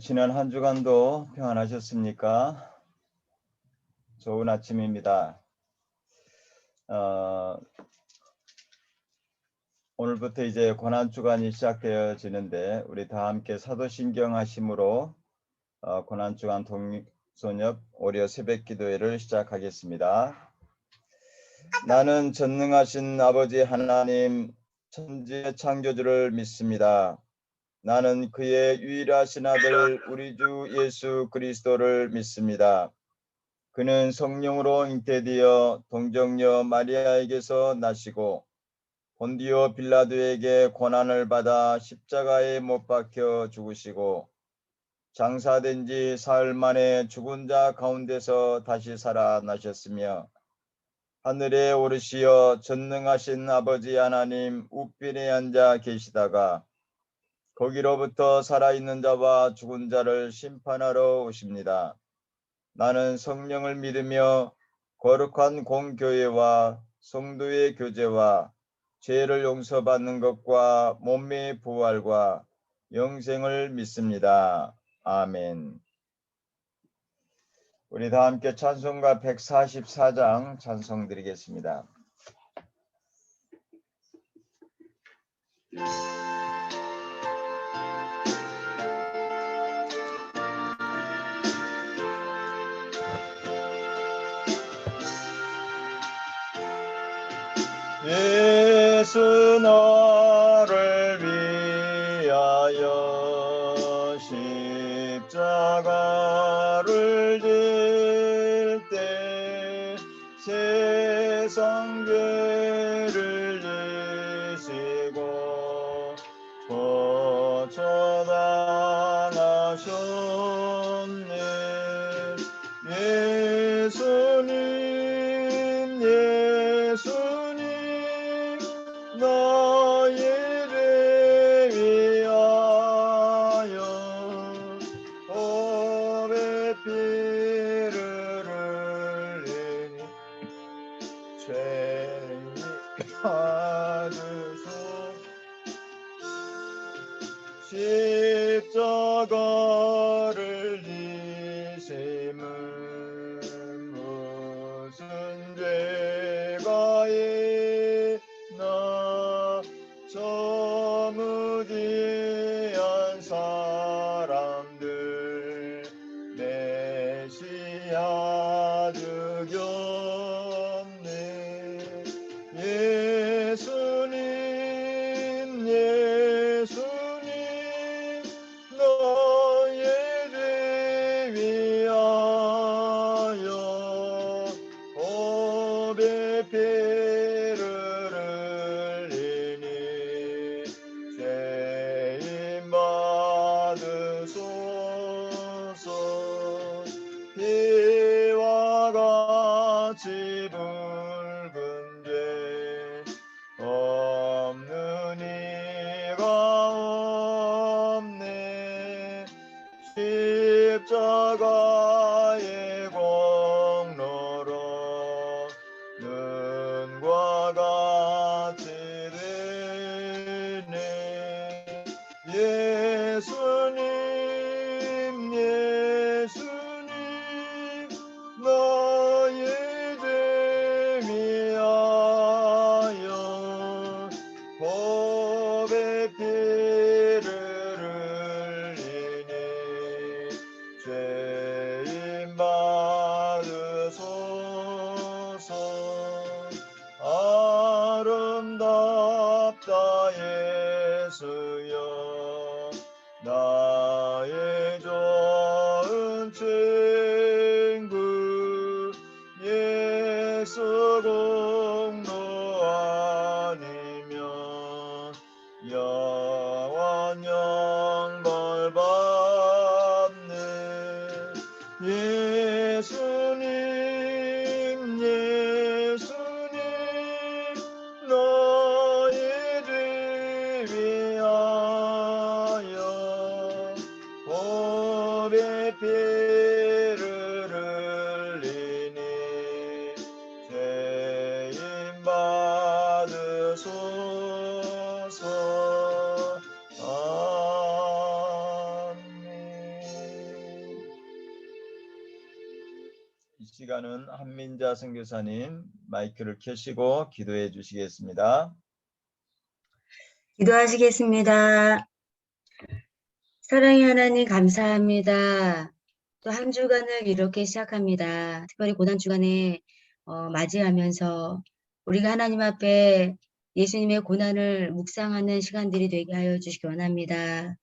지난 한 주간도 평안하셨습니까? 좋은 아침입니다. 오늘부터 이제 고난주간이 시작되어지는데 우리 다 함께 사도신경 하심으로 고난주간 동서녁 오려 새벽기도회를 시작하겠습니다. 나는 전능하신 아버지 하나님 천지의 창조주를 믿습니다. 나는 그의 유일하신 아들 우리 주 예수 그리스도를 믿습니다. 그는 성령으로 잉태되어 동정녀 마리아에게서 나시고 본디오 빌라도에게 고난을 받아 십자가에 못 박혀 죽으시고 장사된 지 사흘 만에 죽은 자 가운데서 다시 살아나셨으며 하늘에 오르시어 전능하신 아버지 하나님 우편에 앉아 계시다가 거기로부터 살아있는 자와 죽은 자를 심판하러 오십니다. 나는 성령을 믿으며 거룩한 공교회와 성도의 교제와 죄를 용서받는 것과 몸의 부활과 영생을 믿습니다. 아멘. 우리 다 함께 찬송가 144장 찬송 드리겠습니다. 예수 나를 위하여 십자가를 질 때 세상 죄를 지시고 거처당하셨네. 예수님 너희를 위하여 보배 피를 흘리니 죄인 받으소. 십자가를 지심은 무슨 죄가 있나 저무지한 사람들 메시아 죽였네. 예수님 너희를 위하여 보배 피를 흘리니 죄인 받으소서. 피와 같이 붉은 죄 없는 이가 없네. 십자가의 공로로 눈과 같이 되네. 예수님 너희를 위하여 보배 피를 흘리니 죄인 받으소서. 아름답다 예수여 나의 좋은 친구. 예수 공로 아니면 영원 영벌 받네. 예수님 너희를 위하여 보배 피를 흘리니 죄인 시간은 한민자 선교사님 마이크를 켜시고 기도해 주시겠습니다. 기도하시겠습니다. 사랑의 하나님 감사합니다. 또 한 주간을 이렇게 시작합니다. 특별히 고난주간에 맞이하면서 우리가 하나님 앞에 예수님의 고난을 묵상하는 시간들이 되게 하여 주시기 원합니다.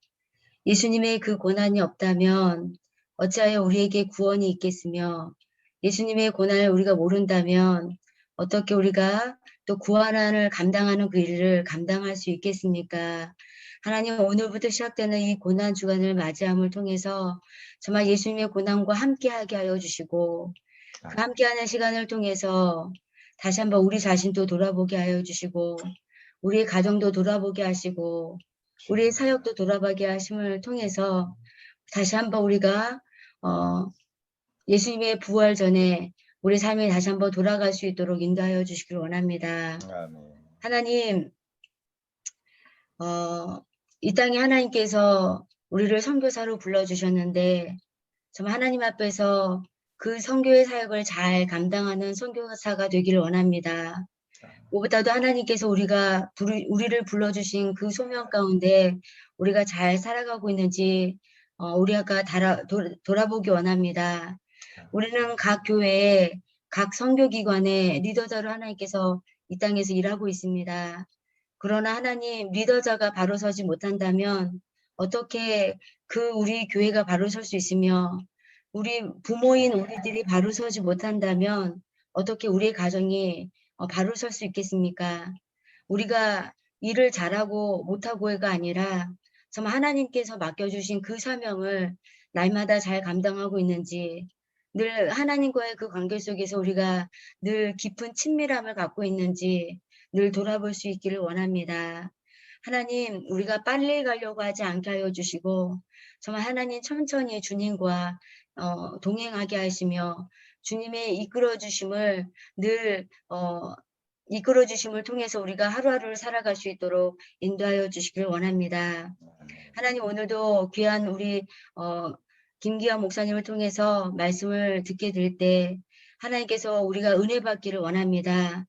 예수님의 그 고난이 없다면 어찌하여 우리에게 구원이 있겠으며, 예수님의 고난을 우리가 모른다면 어떻게 우리가 또 구원을 감당하는 그 일을 감당할 수 있겠습니까? 하나님, 오늘부터 시작되는 이 고난 주간을 맞이함을 통해서 정말 예수님의 고난과 함께하게 하여 주시고, 그 함께하는 시간을 통해서 다시 한번 우리 자신도 돌아보게 하여 주시고, 우리의 가정도 돌아보게 하시고, 우리의 사역도 돌아보게 하심을 통해서 다시 한번 우리가 예수님의 부활 전에 우리 삶에 다시 한번 돌아갈 수 있도록 인도하여 주시길 원합니다. 아멘. 하나님, 이 땅에 하나님께서 우리를 선교사로 불러주셨는데 정말 하나님 앞에서 그 선교의 사역을 잘 감당하는 선교사가 되기를 원합니다. 무엇보다도 하나님께서 우리를 불러주신 그 소명 가운데 우리가 잘 살아가고 있는지 우리가 돌아보기 원합니다. 우리는 각 교회에 각 선교기관의 리더자로 하나님께서 이 땅에서 일하고 있습니다. 그러나 하나님, 리더자가 바로 서지 못한다면 어떻게 우리 교회가 바로 설 수 있으며, 우리 부모인 우리들이 바로 서지 못한다면 어떻게 우리의 가정이 바로 설 수 있겠습니까? 우리가 일을 잘하고 못하고가 아니라 정말 하나님께서 맡겨주신 그 사명을 날마다 잘 감당하고 있는지, 늘 하나님과의 그 관계 속에서 우리가 늘 깊은 친밀함을 갖고 있는지 늘 돌아볼 수 있기를 원합니다. 하나님, 우리가 빨리 가려고 하지 않게 하여 주시고 정말 하나님 천천히 주님과 동행하게 하시며 주님의 이끌어 주심을 늘 이끌어 주심을 통해서 우리가 하루하루를 살아갈 수 있도록 인도하여 주시길 원합니다. 하나님, 오늘도 귀한 우리 김기환 목사님을 통해서 말씀을 듣게 될 때 하나님께서 우리가 은혜 받기를 원합니다.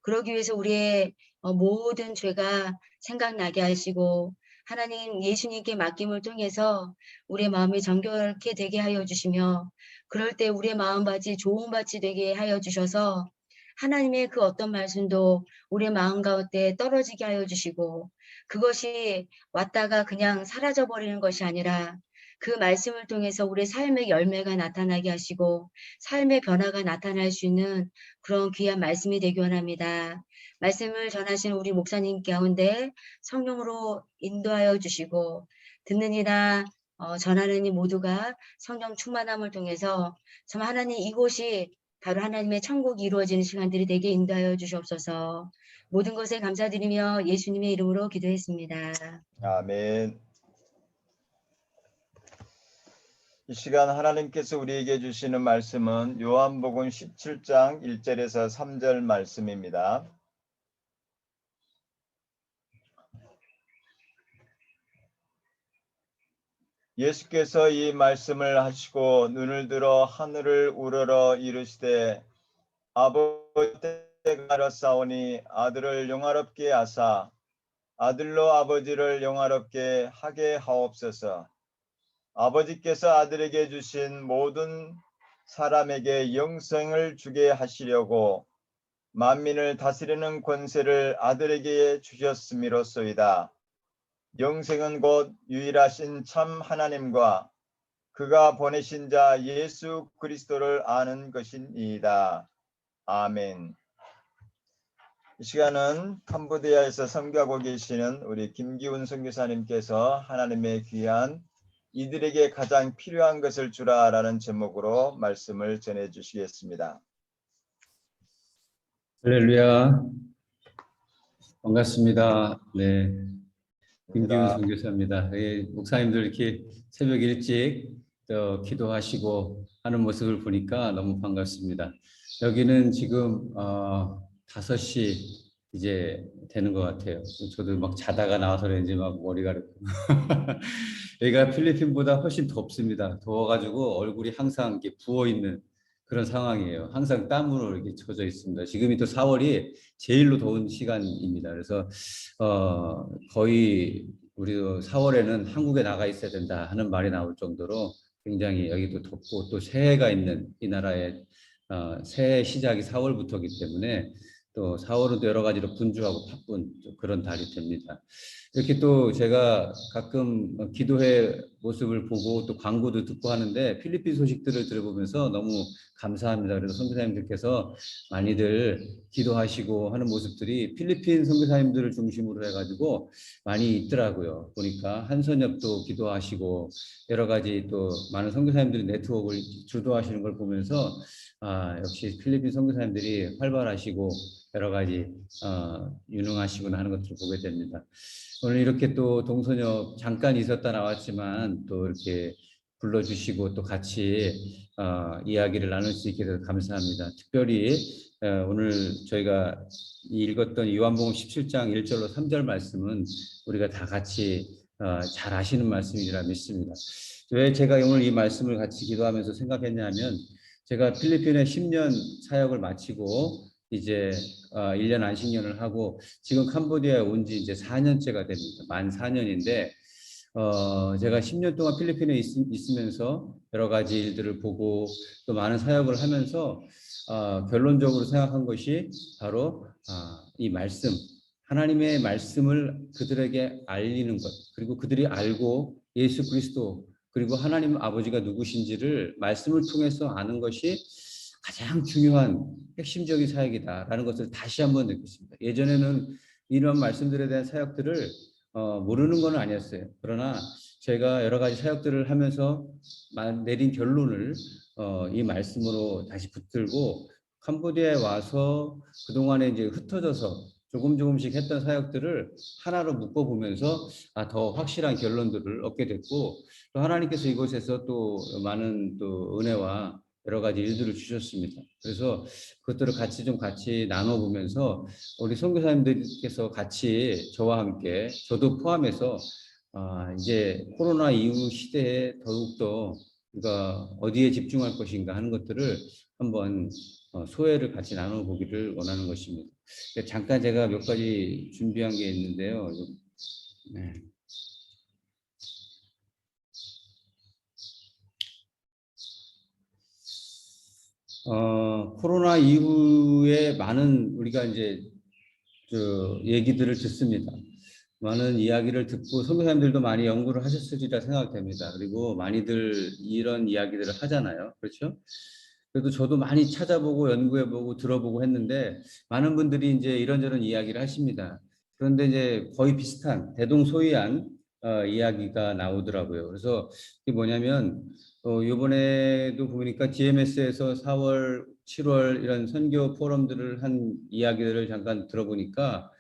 그러기 위해서 우리의 모든 죄가 생각나게 하시고 하나님 예수님께 맡김을 통해서 우리의 마음이 정결케 되게 하여 주시며, 그럴 때 우리의 마음밭이 좋은 밭이 되게 하여 주셔서 하나님의 그 어떤 말씀도 우리의 마음 가운데 떨어지게 하여 주시고, 그것이 왔다가 그냥 사라져 버리는 것이 아니라 그 말씀을 통해서 우리의 삶의 열매가 나타나게 하시고 삶의 변화가 나타날 수 있는 그런 귀한 말씀이 되기 원합니다. 말씀을 전하시는 우리 목사님 가운데 성령으로 인도하여 주시고 듣는 이나 전하는 이 모두가 성령 충만함을 통해서 참 하나님, 이곳이 바로 하나님의 천국이 이루어지는 시간들이 되게 인도하여 주시옵소서. 모든 것에 감사드리며 예수님의 이름으로 기도했습니다. 아멘. 이 시간 하나님께서 우리에게 주시는 말씀은 요한복음 17장 1절에서 3절 말씀입니다. 예수께서 이 말씀을 하시고 눈을 들어 하늘을 우러러 이르시되 아버지 때가 이르사오니 아들을 영화롭게 하사 아들로 아버지를 영화롭게 하게 하옵소서. 아버지께서 아들에게 주신 모든 사람에게 영생을 주게 하시려고 만민을 다스리는 권세를 아들에게 주셨음이로소이다. 영생은 곧 유일하신 참 하나님과 그가 보내신 자 예수 그리스도를 아는 것이니이다. 아멘. 이 시간은 캄보디아에서 선교하고 계시는 우리 김기훈 선교사님께서 하나님의 귀한 이들에게 가장 필요한 것을 주라라는 제목으로 말씀을 전해 주시겠습니다. 할렐루야. 반갑습니다. 네, 김기훈 선교사입니다. 목사님들 이렇게 새벽 일찍 기도하시고 하는 모습을 보니까 너무 반갑습니다. 여기는 지금 5시 이제 되는 것 같아요. 저도 막 자다가 나와서 그런지 막 머리가 여기가 필리핀보다 훨씬 덥습니다. 더워가지고 얼굴이 항상 이렇게 부어 있는 그런 상황이에요. 항상 땀으로 이렇게 젖어 있습니다. 지금이 또 4월이 제일로 더운 시간입니다. 그래서 거의 우리도 4월에는 한국에 나가 있어야 된다 하는 말이 나올 정도로 굉장히 여기도 덥고 또 새해가 있는 이 나라의 새해 시작이 4월부터이기 때문에 또 4월은 또 여러 가지로 분주하고 바쁜 그런 달이 됩니다. 이렇게 또 제가 가끔 기도회 모습을 보고 또 광고도 듣고 하는데 필리핀 소식들을 들어보면서 너무 감사합니다. 그래서 선교사님들께서 많이들 기도하시고 하는 모습들이 필리핀 선교사님들을 중심으로 해가지고 많이 있더라고요. 보니까 한선엽도 기도하시고 여러 가지 또 많은 선교사님들이 네트워크를 주도하시는 걸 보면서 역시 필리핀 선교사님들이 활발하시고 여러 가지 유능하시구나 하는 것들을 보게 됩니다. 오늘 이렇게 또 동선엽 잠깐 있었다 나왔지만 또 이렇게 불러주시고 또 같이 이야기를 나눌 수 있게 돼서 감사합니다. 특별히 오늘 저희가 읽었던 요한복음 17장 1절로 3절 말씀은 우리가 다 같이 잘 아시는 말씀이라 믿습니다. 왜 제가 오늘 이 말씀을 같이 기도하면서 생각했냐면 제가 필리핀에 10년 사역을 마치고 이제 1년 안식년을 하고 지금 캄보디아에 온 지 이제 4년째가 됩니다. 만 4년인데 제가 10년 동안 필리핀에 있으면서 여러 가지 일들을 보고 또 많은 사역을 하면서 결론적으로 생각한 것이 바로 이 말씀, 하나님의 말씀을 그들에게 알리는 것, 그리고 그들이 알고 예수 그리스도 그리고 하나님 아버지가 누구신지를 말씀을 통해서 아는 것이 가장 중요한 핵심적인 사역이다라는 것을 다시 한번 느꼈습니다. 예전에는 이런 말씀들에 대한 사역들을 모르는 건 아니었어요. 그러나 제가 여러 가지 사역들을 하면서 내린 결론을 이 말씀으로 다시 붙들고 캄보디아에 와서 그동안에 이제 흩어져서 조금씩 했던 사역들을 하나로 묶어보면서 더 확실한 결론들을 얻게 됐고 또 하나님께서 이곳에서 또 많은 또 은혜와 여러 가지 일들을 주셨습니다. 그래서 그것들을 같이 나눠보면서 우리 선교사님들께서 같이 저와 함께 저도 포함해서 이제 코로나 이후 시대에 더욱더 우리가 어디에 집중할 것인가 하는 것들을 한번 소회를 같이 나눠보기를 원하는 것입니다. 잠깐 제가 몇 가지 준비한 게 있는데요. 네. 코로나 이후에 많은 우리가 이제 얘기들을 듣습니다. 많은 이야기를 듣고 선교사님들도 많이 연구를 하셨으리라 생각됩니다. 그리고 많이들 이런 이야기들을 하잖아요. 그렇죠? 그래도 저도 많이 찾아보고 연구해보고 들어보고 했는데 많은 분들이 이제 이런저런 이야기를 하십니다. 그런데 이제 거의 비슷한 대동소이한 이야기가 나오더라고요. 그래서 이게 뭐냐면 이번에도 보니까 GMS에서 4월, 7월 이런 선교 포럼들을 한 이야기들을 잠깐 들어보니까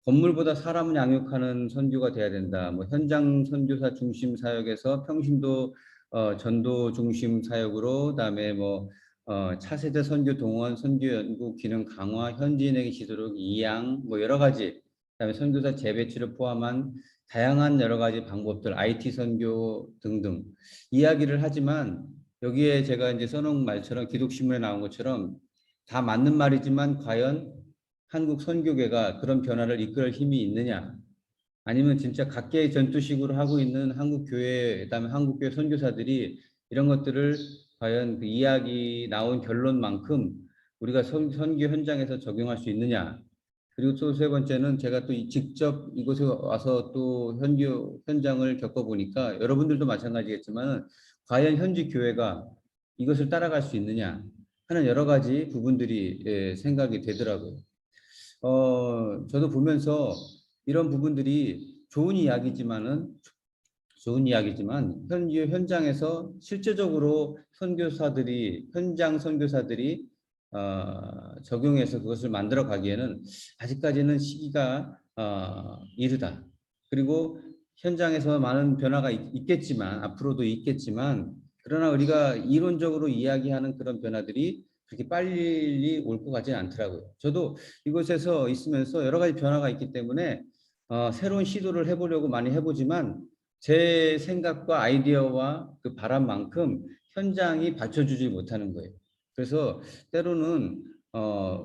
건물보다 사람을 양육하는 선교가 돼야 된다. 뭐 현장 선교사 중심 사역에서 평신도 전도 중심 사역으로 그다음에 뭐 차세대 선교 동원 선교 연구 기능 강화 현지인에게 지도록 이양 뭐 여러 가지 그다음에 선교사 재배치를 포함한 다양한 여러 가지 방법들 IT 선교 등등 이야기를 하지만 여기에 제가 이제 써놓은 말처럼 기독신문에 나온 것처럼 다 맞는 말이지만 과연 한국 선교계가 그런 변화를 이끌 힘이 있느냐 아니면 진짜 각계의 전투식으로 하고 있는 한국 교회 그다음에 한국 교회 선교사들이 이런 것들을 과연 그 이야기 나온 결론만큼 우리가 선교 현장에서 적용할 수 있느냐 그리고 또 세 번째는 제가 또 직접 이곳에 와서 또 선교 현장을 겪어보니까 여러분들도 마찬가지겠지만 과연 현지 교회가 이것을 따라갈 수 있느냐 하는 여러 가지 부분들이 생각이 되더라고요. 저도 보면서 이런 부분들이 좋은 이야기지만 현장에서 실제적으로 현장 선교사들이 적용해서 그것을 만들어 가기에는 아직까지는 시기가 이르다. 그리고 현장에서 많은 변화가 있겠지만 앞으로도 있겠지만 그러나 우리가 이론적으로 이야기하는 그런 변화들이 그렇게 빨리 올 것 같지는 않더라고요. 저도 이곳에서 있으면서 여러 가지 변화가 있기 때문에 새로운 시도를 해보려고 많이 해보지만 제 생각과 아이디어와 그 바람만큼 현장이 받쳐주지 못하는 거예요. 그래서 때로는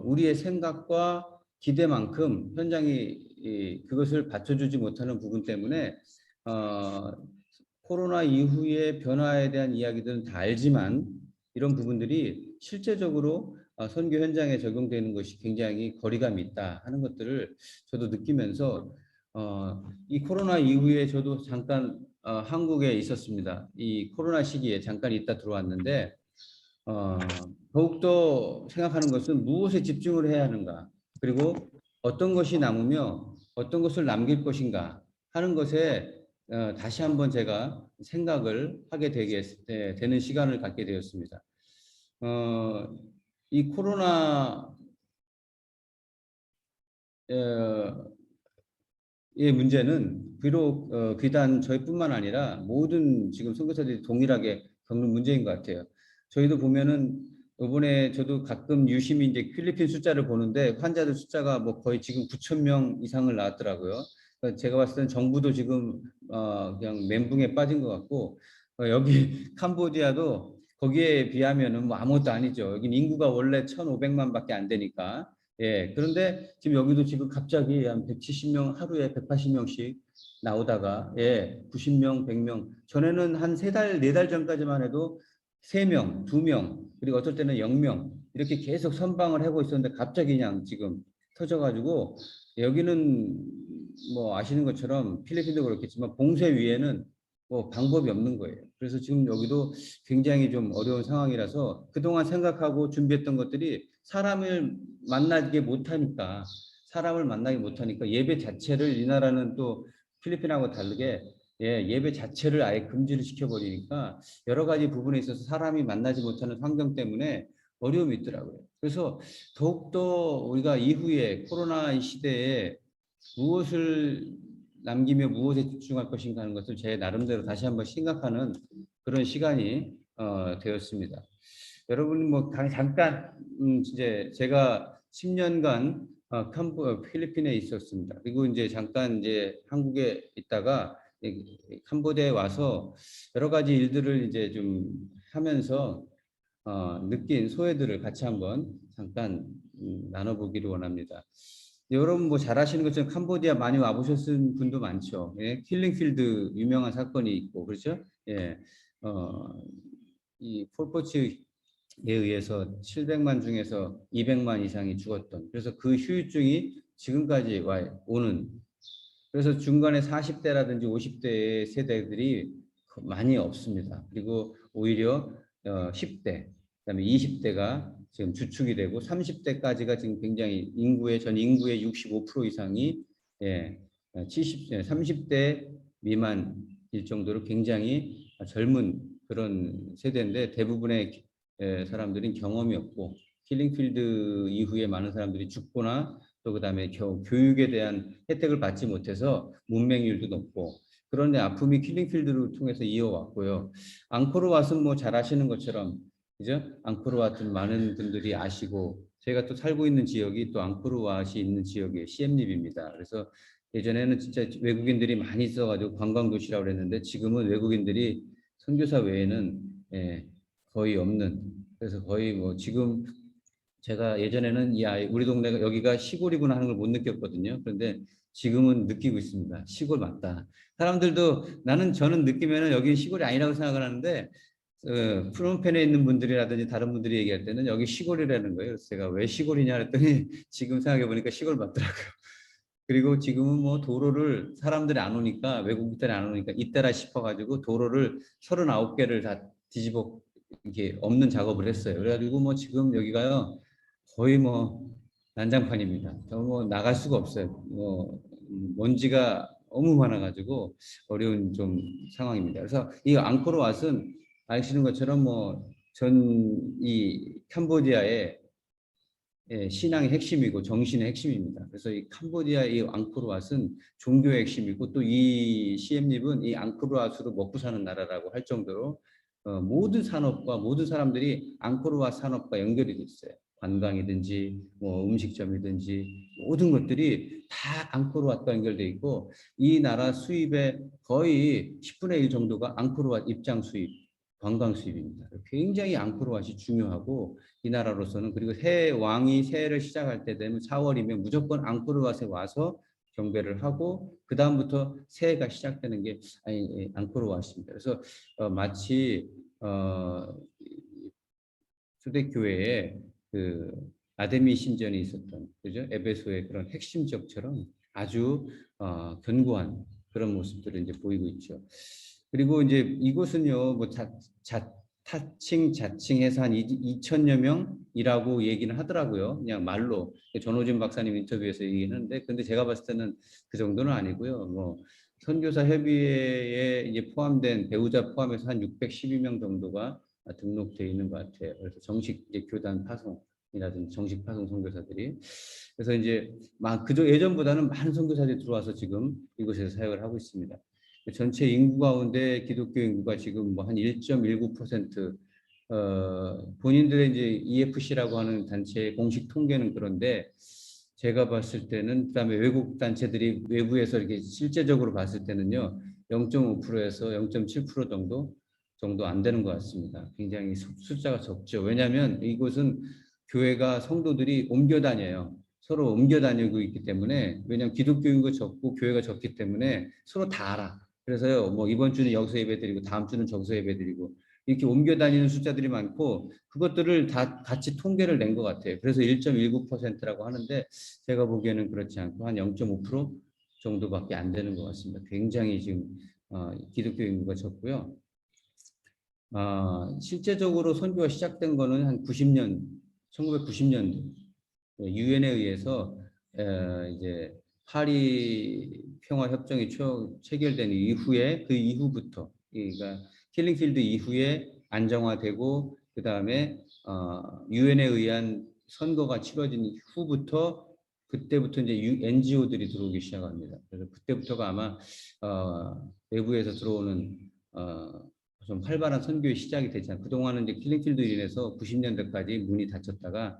우리의 생각과 기대만큼 현장이 그것을 받쳐주지 못하는 부분 때문에 코로나 이후의 변화에 대한 이야기들은 다 알지만 이런 부분들이 실제적으로 선교 현장에 적용되는 것이 굉장히 거리감이 있다 하는 것들을 저도 느끼면서 이 코로나 이후에 저도 잠깐 한국에 있었습니다. 이 코로나 시기에 잠깐 있다 들어왔는데 더욱더 생각하는 것은 무엇에 집중을 해야 하는가, 그리고 어떤 것이 남으며 어떤 것을 남길 것인가 하는 것에 다시 한번 제가 생각을 하게 되는 시간을 갖게 되었습니다. 이 코로나 의 문제는 비록 비단 저희뿐만 아니라 모든 지금 선교사들이 동일하게 겪는 문제인 것 같아요. 저희도 보면은 이번에 저도 가끔 유심히 이제 필리핀 숫자를 보는데 환자들 숫자가 뭐 거의 지금 9,000명 이상을 나왔더라고요. 그러니까 제가 봤을 때는 정부도 지금 그냥 멘붕에 빠진 것 같고 여기 캄보디아도 거기에 비하면은 뭐 아무것도 아니죠. 여기 인구가 원래 1,500만밖에 안 되니까. 예, 그런데 지금 여기도 지금 갑자기 한 170명 하루에 180명씩 나오다가 90명, 100명. 전에는 한 3달, 4달 전까지만 해도 3명, 2명, 그리고 어떨 때는 0명 이렇게 계속 선방을 하고 있었는데 갑자기 그냥 지금 터져가지고 여기는 뭐 아시는 것처럼 필리핀도 그렇겠지만 봉쇄 위에는 뭐 방법이 없는 거예요. 그래서 지금 여기도 굉장히 좀 어려운 상황이라서 그동안 생각하고 준비했던 것들이 사람을 만나게 못하니까 예배 자체를 이 나라는 또 필리핀하고 다르게 예배 자체를 아예 금지를 시켜버리니까 여러 가지 부분에 있어서 사람이 만나지 못하는 환경 때문에 어려움이 있더라고요. 그래서 더욱더 우리가 이후에 코로나 시대에 무엇을 남기며 무엇에 집중할 것인가 하는 것을 제 나름대로 다시 한번 생각하는 그런 시간이 되었습니다. 여러분 뭐 잠깐 이제 제가 10년간 필리핀에 있었습니다. 그리고 이제 잠깐 이제 한국에 있다가 캄보디아에 와서 여러 가지 일들을 이제 좀 하면서 느낀 소회들을 같이 한번 잠깐 나눠보기를 원합니다. 여러분 뭐 잘 아시는 것처럼 캄보디아 많이 와보셨은 분도 많죠. 예, 킬링필드 유명한 사건이 있고 그렇죠. 예, 이 폴포츠에 의해서 700만 중에서 200만 이상이 죽었던, 그래서 그 후유증이 지금까지 오는, 그래서 중간에 40대라든지 50대의 세대들이 많이 없습니다. 그리고 오히려 10대, 그다음에 20대가 지금 주축이 되고 30대까지가 지금 굉장히 전 인구의 65% 이상이 30대 미만일 정도로 굉장히 젊은 그런 세대인데 대부분의 사람들은 경험이 없고 킬링필드 이후에 많은 사람들이 죽거나 또 그다음에 교육에 대한 혜택을 받지 못해서 문맹률도 높고 그런데 아픔이 킬링필드를 통해서 이어왔고요. 앙코르왓은 뭐 잘 아시는 것처럼 그죠? 앙코르왓은 많은 분들이 아시고 제가 또 살고 있는 지역이 또 앙코르왓이 있는 지역의 시엠립입니다. 그래서 예전에는 진짜 외국인들이 많이 있어가지고 관광도시라고 그랬는데 지금은 외국인들이 선교사 외에는 거의 없는, 그래서 거의 뭐 지금 제가 예전에는 우리 동네가 여기가 시골이구나 하는 걸 못 느꼈거든요. 그런데 지금은 느끼고 있습니다. 시골 맞다. 사람들도 저는 느끼면은 여기 시골이 아니라고 생각을 하는데 프롬펜에 있는 분들이라든지 다른 분들이 얘기할 때는 여기 시골이라는 거예요. 그래서 제가 왜 시골이냐 했더니 지금 생각해 보니까 시골 맞더라고요. 그리고 지금은 뭐 도로를 사람들이 안 오니까 외국인들이 안 오니까 이때라 싶어가지고 도로를 39개를 다 뒤집어 이렇게 없는 작업을 했어요. 그래가지고 뭐 지금 여기가요 거의 뭐 난장판입니다. 뭐 나갈 수가 없어요. 뭐 먼지가 너무 많아가지고 어려운 좀 상황입니다. 그래서 이 앙코르왓은 아시는 것처럼 뭐 이 캄보디아의 신앙의 핵심이고 정신의 핵심입니다. 그래서 이 캄보디아의 이 앙코르왓은 종교의 핵심이고 또 이 시엠립은 이 앙코르왓으로 먹고 사는 나라라고 할 정도로 모든 산업과 모든 사람들이 앙코르왓 산업과 연결이 돼 있어요. 관광이든지 뭐 음식점이든지 모든 것들이 다 앙코르왓과 연결돼 있고 이 나라 수입의 거의 10분의 1 정도가 앙코르왓 입장 수입. 관광 수입입니다. 굉장히 앙코르 왓이 중요하고 이 나라로서는 그리고 왕이 새해를 시작할 때 되면 4월이면 무조건 앙코르 왓에 와서 경배를 하고 그 다음부터 새해가 시작되는 게 앙코르 왓입니다. 그래서 마치 초대교회에 그 아데미 신전이 있었던 그죠? 에베소의 그런 핵심적처럼 아주 견고한 그런 모습들을 이제 보이고 있죠. 그리고 이제 이곳은요, 뭐 타칭 자칭해서 한 2천여 명이라고 얘기는 하더라고요. 그냥 말로 전호진 박사님 인터뷰에서 얘기했는데, 근데 제가 봤을 때는 그 정도는 아니고요. 뭐 선교사 협의회에 이제 포함된 배우자 포함해서 한 612명 정도가 등록되어 있는 것 같아요. 그래서 정식 이제 교단 파송이라든지 정식 파송 선교사들이 그래서 이제 그저 예전보다는 많은 선교사들이 들어와서 지금 이곳에서 사역을 하고 있습니다. 전체 인구 가운데 기독교 인구가 지금 뭐 한 1.19% 본인들의 이제 EFC라고 하는 단체의 공식 통계는 그런데 제가 봤을 때는 그다음에 외국 단체들이 외부에서 이렇게 실제적으로 봤을 때는요 0.5%에서 0.7% 정도 안 되는 것 같습니다. 굉장히 숫자가 적죠. 왜냐하면 이곳은 교회가 성도들이 옮겨 다녀요. 서로 옮겨 다니고 있기 때문에 왜냐하면 기독교 인구가 적고 교회가 적기 때문에 서로 다 알아. 그래서요, 뭐 이번 주는 여기서 예배드리고 다음 주는 저기서 예배드리고 이렇게 옮겨 다니는 숫자들이 많고 그것들을 다 같이 통계를 낸 것 같아요. 그래서 1.19%라고 하는데 제가 보기에는 그렇지 않고 한 0.5% 정도밖에 안 되는 것 같습니다. 굉장히 지금 기독교 인구가 적고요. 실제적으로 선교가 시작된 거는 한 1990년도 유엔에 의해서 이제 파리 평화 협정이 체결된 이후에 그 이후부터 그러니까 킬링필드 이후에 안정화되고 그 다음에 유엔에 의한 선거가 치러진 후부터 그때부터 이제 NGO들이 들어오기 시작합니다. 그래서 그때부터가 아마 외부에서 들어오는 좀 활발한 선교의 시작이 되지 않고 그동안은 이제 킬링필드로 인해서 90년대까지 문이 닫혔다가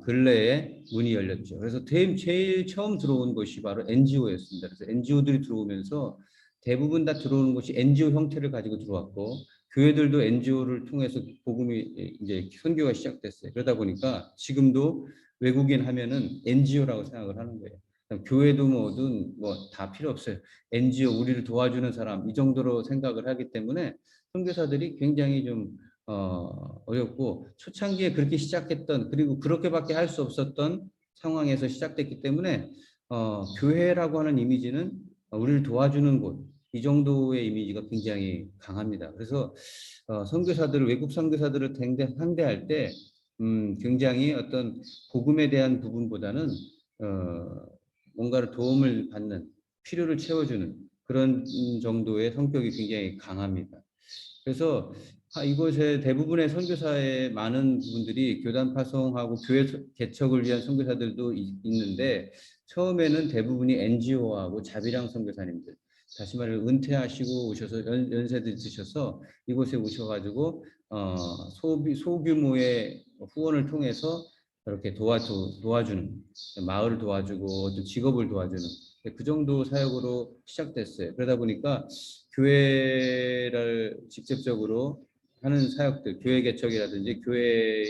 근래에 문이 열렸죠. 그래서 제일 처음 들어온 것이 바로 NGO였습니다. 그래서 NGO들이 들어오면서 대부분 다 들어오는 것이 NGO 형태를 가지고 들어왔고 교회들도 NGO를 통해서 복음이 이제 선교가 시작됐어요. 그러다 보니까 지금도 외국인 하면은 NGO라고 생각을 하는 거예요. 교회도 뭐든 뭐 다 필요 없어요. NGO 우리를 도와주는 사람 이 정도로 생각을 하기 때문에 선교사들이 굉장히 좀 어렵고 초창기에 그렇게 시작했던 그리고 그렇게밖에 할 수 없었던 상황에서 시작됐기 때문에 교회라고 하는 이미지는 우리를 도와주는 곳 이 정도의 이미지가 굉장히 강합니다. 그래서 선교사들을 외국 선교사들을 상대할 때 굉장히 어떤 복음에 대한 부분보다는 뭔가를 도움을 받는 필요를 채워주는 그런 정도의 성격이 굉장히 강합니다. 그래서 이곳에 대부분의 선교사의 많은 부분들이 교단 파송하고 교회 개척을 위한 선교사들도 있는데 처음에는 대부분이 NGO하고 자비랑 선교사님들 다시 말해 은퇴하시고 오셔서 연세들 드셔서 이곳에 오셔가지고 소규모의 후원을 통해서 이렇게 도와주는 마을을 도와주고 어떤 직업을 도와주는 그 정도 사역으로 시작됐어요. 그러다 보니까 교회를 직접적으로 하는 사역들, 교회 개척이라든지 교회에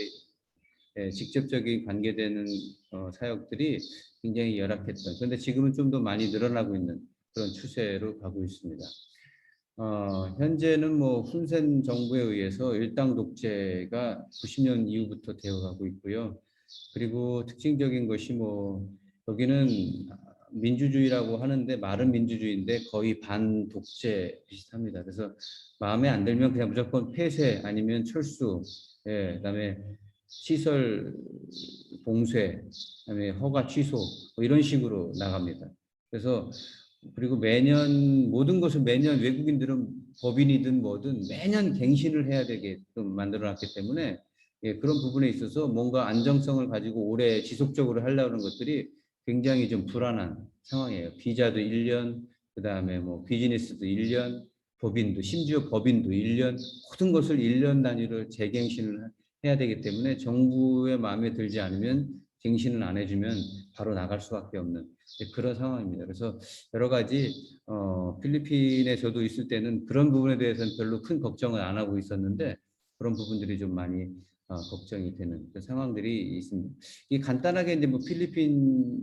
직접적인 관계되는 사역들이 굉장히 열악했던. 그런데 지금은 좀 더 많이 늘어나고 있는 그런 추세로 가고 있습니다. 현재는 뭐 훈센 정부에 의해서 일당 독재가 90년 이후부터 되어가고 있고요. 그리고 특징적인 것이 뭐 여기는 민주주의라고 하는데 말은 민주주의인데 거의 반독재 비슷합니다. 그래서 마음에 안 들면 그냥 무조건 폐쇄 아니면 철수, 그다음에 시설 봉쇄, 그다음에 허가 취소 뭐 이런 식으로 나갑니다. 그래서 그리고 매년 모든 것을 매년 외국인들은 법인이든 뭐든 매년 갱신을 해야 되게끔 만들어놨기 때문에 그런 부분에 있어서 뭔가 안정성을 가지고 오래 지속적으로 하려는 것들이 굉장히 좀 불안한 상황이에요. 비자도 1년, 그 다음에 뭐 비즈니스도 1년, 심지어 법인도 1년, 모든 것을 1년 단위로 재갱신을 해야 되기 때문에 정부의 마음에 들지 않으면 갱신을 안 해주면 바로 나갈 수밖에 없는 그런 상황입니다. 그래서 여러 가지 필리핀에 저도 있을 때는 그런 부분에 대해서는 별로 큰 걱정을 안 하고 있었는데 그런 부분들이 좀 많이 걱정이 되는 그 상황들이 있습니다. 이 간단하게 이제 뭐 필리핀보다는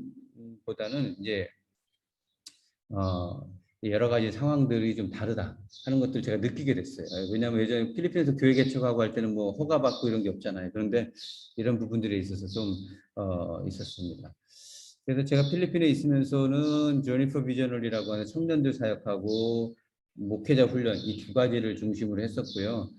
이제 여러 가지 상황들이 좀 다르다 하는 것들 제가 느끼게 됐어요. 왜냐하면 예전에 필리핀에서 교회 개척하고 할 때는 뭐 허가 받고 이런 게 없잖아요. 그런데 이런 부분들에 있어서 좀 있었습니다. 그래서 제가 필리핀에 있으면서는 Journey for Visional이라고 하는 청년들 사역하고 목회자 훈련 이 두 가지를 중심으로 했었고요.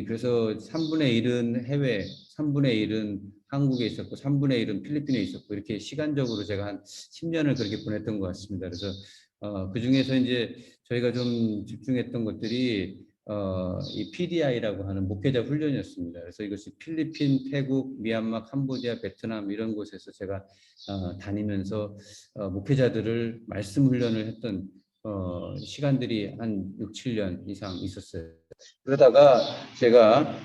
그래서 3분의 1은 해외, 3분의 1은 한국에 있었고 3분의 1은 필리핀에 있었고 이렇게 시간적으로 제가 한 10년을 그렇게 보냈던 것 같습니다. 그래서 그 중에서 이제 저희가 좀 집중했던 것들이 이 PDI라고 하는 목회자 훈련이었습니다. 그래서 이것이 필리핀, 태국, 미얀마, 캄보디아, 베트남 이런 곳에서 제가 다니면서 목회자들을 말씀 훈련을 했던 시간들이 한 6, 7년 이상 있었어요. 그러다가 제가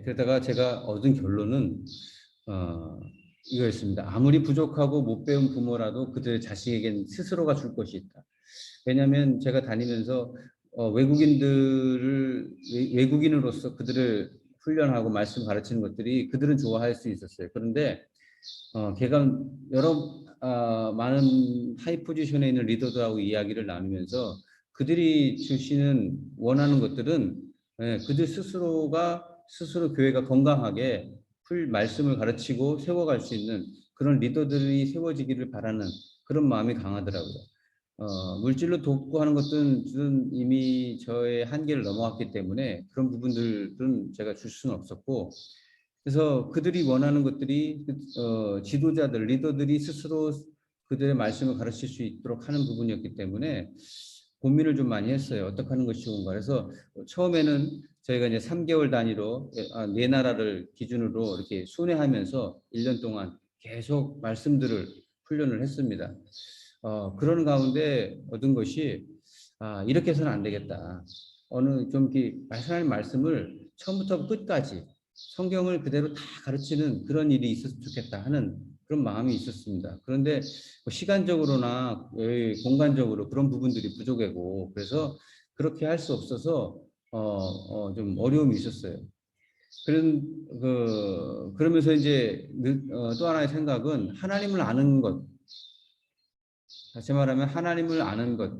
그러다가 제가 얻은 결론은 이거였습니다. 아무리 부족하고 못 배운 부모라도 그들 자식에겐 스스로가 줄 것이 있다. 왜냐하면 제가 다니면서 외국인으로서 그들을 훈련하고 말씀 가르치는 것들이 그들은 좋아할 수 있었어요. 그런데 걔가 여러 많은 하이 포지션에 있는 리더들하고 이야기를 나누면서 그들이 주시는 원하는 것들은 그들 스스로 교회가 건강하게 말씀을 가르치고 세워갈 수 있는 그런 리더들이 세워지기를 바라는 그런 마음이 강하더라고요. 물질로 돕고 하는 것들은 이미 저의 한계를 넘어왔기 때문에 그런 부분들은 제가 줄 수는 없었고, 그래서 그들이 원하는 것들이 지도자들, 리더들이 스스로 그들의 말씀을 가르칠 수 있도록 하는 부분이었기 때문에 고민을 좀 많이 했어요. 어떻게 하는 것이 좋은가. 그래서 처음에는 저희가 이제 3개월 단위로 4나라를 기준으로 이렇게 순회하면서 1년 동안 계속 말씀들을 훈련을 했습니다. 그런 가운데 얻은 것이 이렇게 해서는 안 되겠다. 좀 하나님 말씀을 처음부터 끝까지 성경을 그대로 다 가르치는 그런 일이 있었으면 좋겠다 하는 그런 마음이 있었습니다. 그런데 시간적으로나 공간적으로 그런 부분들이 부족하고 그래서 그렇게 할 수 없어서 좀 어려움이 있었어요. 그러면서 이제 또 하나의 생각은 하나님을 아는 것, 다시 말하면 하나님을 아는 것,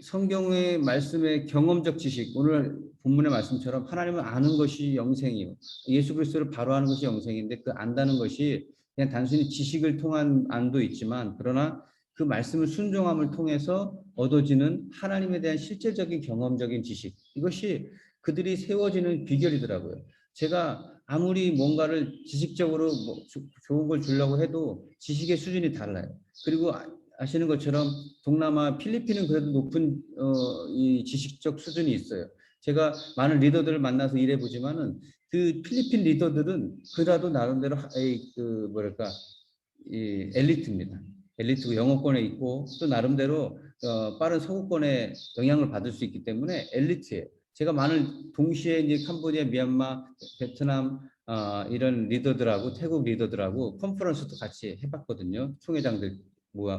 성경의 말씀의 경험적 지식, 오늘 본문의 말씀처럼 하나님을 아는 것이 영생이요. 예수 그리스도를 바로 아는 것이 영생인데 그 안다는 것이 그냥 단순히 지식을 통한 안도 있지만 그러나 그 말씀을 순종함을 통해서 얻어지는 하나님에 대한 실제적인 경험적인 지식, 이것이 그들이 세워지는 비결이더라고요. 제가 아무리 뭔가를 지식적으로 좋은 걸 주려고 해도 지식의 수준이 달라요. 그리고 아시는 것처럼 동남아 필리핀은 그래도 높은 이 지식적 수준이 있어요. 제가 많은 리더들을 만나서 일해보지만은 그 필리핀 리더들은 그래도 나름대로 이 엘리트입니다. 엘리트고 영어권에 있고 또 나름대로 빠른 서구권에 영향을 받을 수 있기 때문에 엘리트예요. 제가 많은 동시에 이제 캄보디아, 미얀마, 베트남 이런 리더들하고 태국 리더들하고 컨퍼런스도 같이 해봤거든요. 총회장들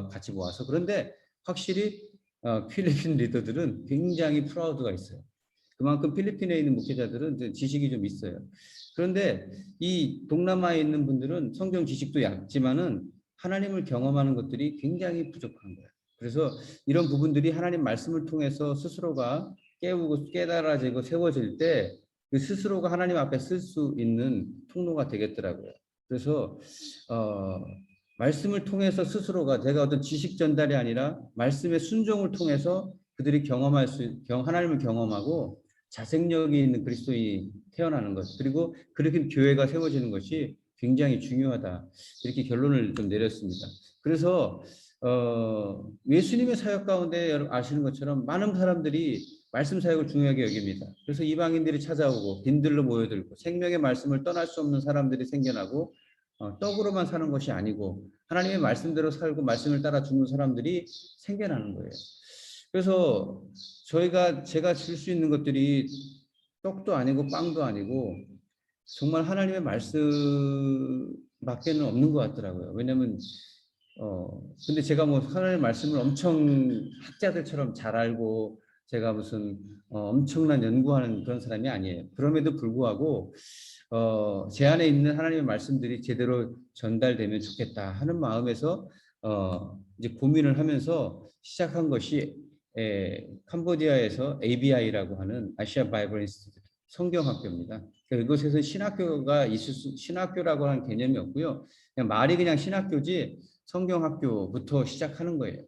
같이 모아서. 그런데 확실히 필리핀 리더들은 굉장히 프라우드가 있어요. 그만큼 필리핀에 있는 목회자들은 지식이 좀 있어요. 그런데 이 동남아에 있는 분들은 성경 지식도 얕지만은 하나님을 경험하는 것들이 굉장히 부족한 거예요. 그래서 이런 부분들이 하나님 말씀을 통해서 스스로가 깨우고 깨달아지고 세워질 때 그 스스로가 하나님 앞에 쓸 수 있는 통로가 되겠더라고요. 그래서 말씀을 통해서 스스로가 내가 어떤 지식 전달이 아니라 말씀의 순종을 통해서 그들이 하나님을 경험하고 자생력이 있는 그리스도인이 태어나는 것, 그리고 그렇게 교회가 세워지는 것이 굉장히 중요하다. 이렇게 결론을 좀 내렸습니다. 그래서 예수님의 사역 가운데 여러분 아시는 것처럼 많은 사람들이 말씀 사역을 중요하게 여깁니다. 그래서 이방인들이 찾아오고 빈들로 모여들고 생명의 말씀을 떠날 수 없는 사람들이 생겨나고 떡으로만 사는 것이 아니고 하나님의 말씀대로 살고 말씀을 따라 죽는 사람들이 생겨나는 거예요. 그래서 제가 줄 수 있는 것들이 떡도 아니고 빵도 아니고 정말 하나님의 말씀밖에는 없는 것 같더라고요. 왜냐하면 근데 제가 뭐 하나님의 말씀을 엄청 학자들처럼 잘 알고 제가 무슨 엄청난 연구하는 그런 사람이 아니에요. 그럼에도 불구하고 제 안에 있는 하나님의 말씀들이 제대로 전달되면 좋겠다 하는 마음에서 이제 고민을 하면서 시작한 것이 캄보디아에서 ABI라고 하는 아시아 바이블 인스티튜트 성경학교입니다. 이곳에서 신학교라고 하는 개념이 없고요. 그냥 말이 그냥 신학교지 성경학교부터 시작하는 거예요.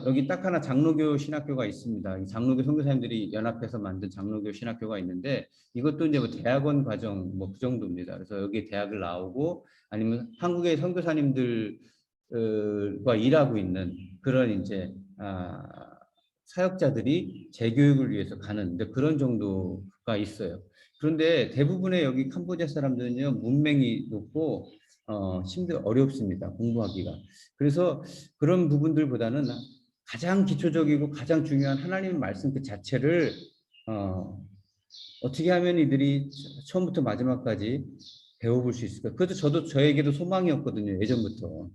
여기 딱 하나 장로교 신학교가 있습니다. 장로교 선교사님들이 연합해서 만든 장로교 신학교가 있는데 이것도 이제 뭐 대학원 과정 뭐 그 정도입니다. 그래서 여기 대학을 나오고 아니면 한국의 선교사님들과 일하고 있는 그런 이제 사역자들이 재교육을 위해서 가는 그런 정도가 있어요. 그런데 대부분의 여기 캄보디아 사람들은요 문맹이 높고 어렵습니다. 공부하기가. 그래서 그런 부분들보다는 가장 기초적이고 가장 중요한 하나님의 말씀 그 자체를 어떻게 하면 이들이 처음부터 마지막까지 배워볼 수 있을까? 그것도 저에게도 소망이었거든요. 예전부터.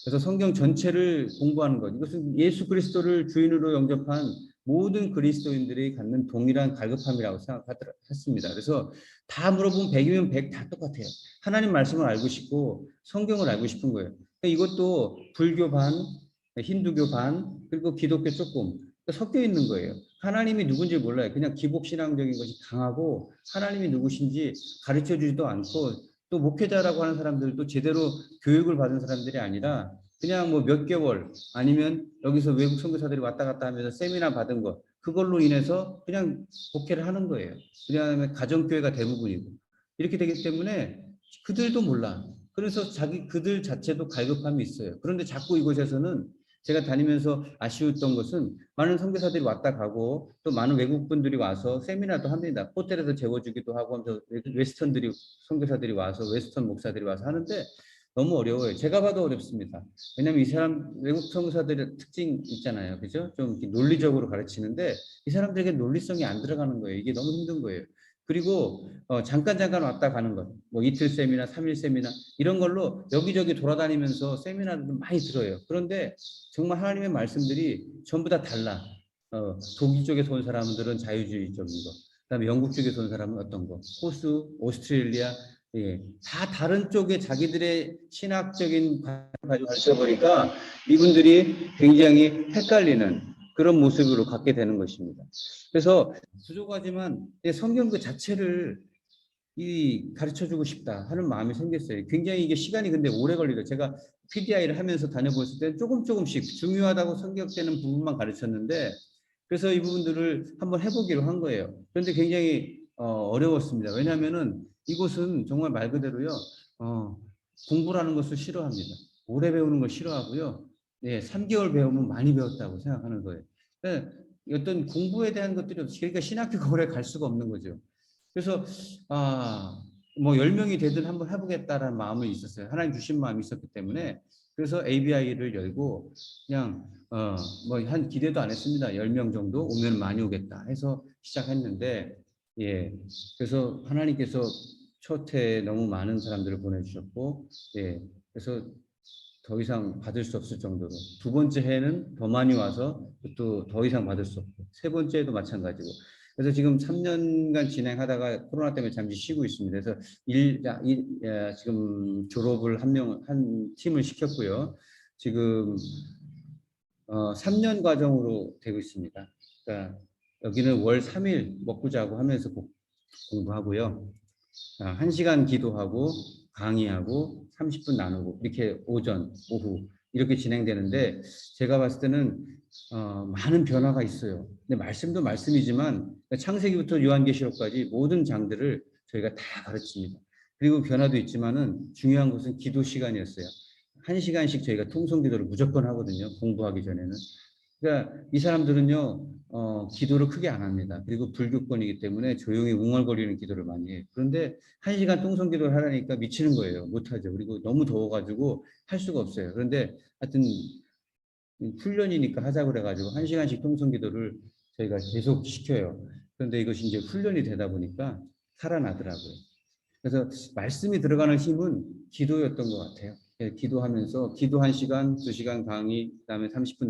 그래서 성경 전체를 공부하는 것. 이것은 예수 그리스도를 주인으로 영접한 모든 그리스도인들이 갖는 동일한 갈급함이라고 생각했습니다. 그래서 다 물어보면 100이면 100 다 똑같아요. 하나님 말씀을 알고 싶고 성경을 알고 싶은 거예요. 이것도 불교 반, 힌두교 반, 그리고 기독교 조금 섞여 있는 거예요. 하나님이 누군지 몰라요. 그냥 기복신앙적인 것이 강하고 하나님이 누구신지 가르쳐 주지도 않고 또 목회자라고 하는 사람들도 제대로 교육을 받은 사람들이 아니라 그냥 뭐 몇 개월 아니면 여기서 외국 선교사들이 왔다 갔다 하면서 세미나 받은 것 그걸로 인해서 그냥 목회를 하는 거예요. 그다음에 가정교회가 대부분이고 이렇게 되기 때문에 그들도 몰라. 그래서 그들 자체도 갈급함이 있어요. 그런데 자꾸 이곳에서는 제가 다니면서 아쉬웠던 것은 많은 선교사들이 왔다 가고 또 많은 외국 분들이 와서 세미나도 합니다. 호텔에서 재워주기도 하고 하면서 선교사들이 와서 웨스턴 목사들이 와서 하는데 너무 어려워요. 제가 봐도 어렵습니다. 왜냐하면 이 사람 외국 선교사들의 특징 있잖아요. 그죠? 좀 논리적으로 가르치는데 이 사람들에게 논리성이 안 들어가는 거예요. 이게 너무 힘든 거예요. 그리고 잠깐 왔다 가는 것, 뭐 이틀 세미나, 3일 세미나 이런 걸로 여기저기 돌아다니면서 세미나를 많이 들어요. 그런데 정말 하나님의 말씀들이 전부 다 달라. 독일 쪽에서 온 사람들은 자유주의적인 거, 그다음에 영국 쪽에서 온 사람은 어떤 거, 호수, 오스트레일리아, 예, 다 다른 쪽에 자기들의 신학적인 관점을 가지고 가르쳐 보니까 이분들이 굉장히 헷갈리는 그런 모습으로 갖게 되는 것입니다. 그래서 부족하지만 성경 그 자체를 가르쳐주고 싶다 하는 마음이 생겼어요. 굉장히 이게 시간이 근데 오래 걸리죠. 제가 PDI를 하면서 다녀봤을 때 조금씩 중요하다고 생각되는 부분만 가르쳤는데 그래서 이 부분들을 한번 해보기로 한 거예요. 그런데 굉장히 어려웠습니다. 왜냐하면은 이곳은 정말 말 그대로요. 공부라는 것을 싫어합니다. 오래 배우는 걸 싫어하고요. 네, 3개월 배우면 많이 배웠다고 생각하는 거예요. 그러니까 어떤 공부에 대한 것들이 없이 그러니까 신학교가 오래 갈 수가 없는 거죠. 그래서 뭐 10명이 되든 한번 해보겠다라는 마음이 있었어요. 하나님 주신 마음이 있었기 때문에 그래서 ABI를 열고 그냥 뭐 한 기대도 안 했습니다. 10명 정도 오면 많이 오겠다 해서 시작했는데 예 그래서 하나님께서 첫 해에 너무 많은 사람들을 보내주셨고 예 그래서 더 이상 받을 수 없을 정도로 두 번째 해는 더 많이 와서 또 더 이상 받을 수 없고 세 번째에도 마찬가지고 그래서 지금 3년간 진행하다가 코로나 때문에 잠시 쉬고 있습니다. 그래서 지금 졸업을 한 팀을 시켰고요. 지금 3년 과정으로 되고 있습니다. 그러니까 여기는 월 3일 먹고 자고 하면서 공부하고요. 1시간 기도하고 강의하고 30분 나누고 이렇게 오전, 오후 이렇게 진행되는데 제가 봤을 때는 많은 변화가 있어요. 근데 말씀도 말씀이지만 창세기부터 요한계시록까지 모든 장들을 저희가 다 가르칩니다. 그리고 변화도 있지만은 중요한 것은 기도 시간이었어요. 1시간씩 저희가 통성기도를 무조건 하거든요. 공부하기 전에는. 그러니까 이 사람들은요, 기도를 크게 안 합니다. 그리고 불교권이기 때문에 조용히 웅얼거리는 기도를 많이 해요. 그런데 1시간 통성 기도를 하라니까 미치는 거예요. 못하죠. 그리고 너무 더워가지고 할 수가 없어요. 그런데 하여튼 훈련이니까 하자 그래가지고 1시간씩 통성기도를 저희가 계속 시켜요. 그런데 이것이 이제 훈련이 되다 보니까 살아나더라고요. 그래서 말씀이 들어가는 힘은 기도였던 것 같아요. 기도하면서 기도 1시간, 2시간 강의, 그다음에 30분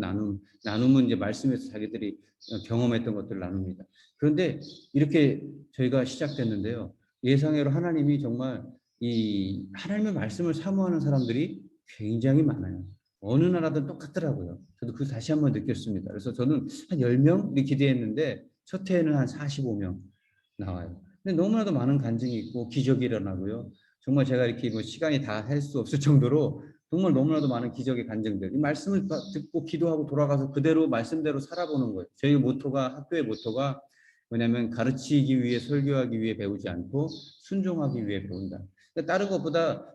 나눔은 이제 말씀에서 자기들이 경험했던 것들을 나눕니다. 그런데 이렇게 저희가 시작됐는데요. 예상외로 하나님이 정말 이 하나님의 말씀을 사모하는 사람들이 굉장히 많아요. 어느 나라든 똑같더라고요. 저도 그 다시 한번 느꼈습니다. 그래서 저는 한 10명이 기대했는데 첫 해에는 한 45명 나와요. 근데 너무나도 많은 간증이 있고 기적이 일어나고요. 정말 제가 이렇게 뭐 시간이 다 할 수 없을 정도로 정말 너무나도 많은 기적의 간증들. 이 말씀을 듣고 기도하고 돌아가서 그대로 말씀대로 살아보는 거예요. 저희 모토가 학교의 모토가 뭐냐면 가르치기 위해 설교하기 위해 배우지 않고 순종하기 위해 배운다. 그러니까 다른 것보다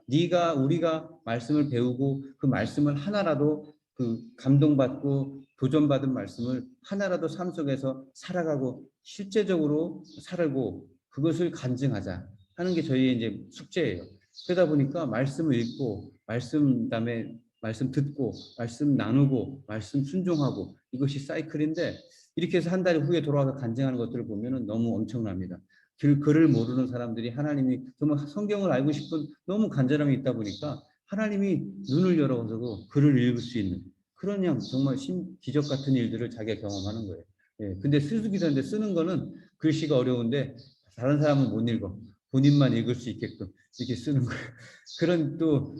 우리가 말씀을 배우고 그 말씀을 하나라도 그 감동받고 도전받은 말씀을 하나라도 삶 속에서 살아가고 실제적으로 살고 그것을 간증하자 하는 게 저희의 이제 숙제예요. 그러다 보니까 말씀을 읽고 그다음에 말씀 듣고 말씀 나누고 말씀 순종하고 이것이 사이클인데 이렇게 해서 한 달 후에 돌아와서 간증하는 것들을 보면은 너무 엄청납니다. 글을 모르는 사람들이 하나님이 정말 성경을 알고 싶은 너무 간절함이 있다 보니까 하나님이 눈을 열어서 글을 읽을 수 있는 그런 정말 기적 같은 일들을 자기가 경험하는 거예요. 예, 근데 쓰기도하는데 쓰는 거는 글씨가 어려운데 다른 사람은 못 읽어. 본인만 읽을 수 있게끔 이렇게 쓰는 거예요. 그런 또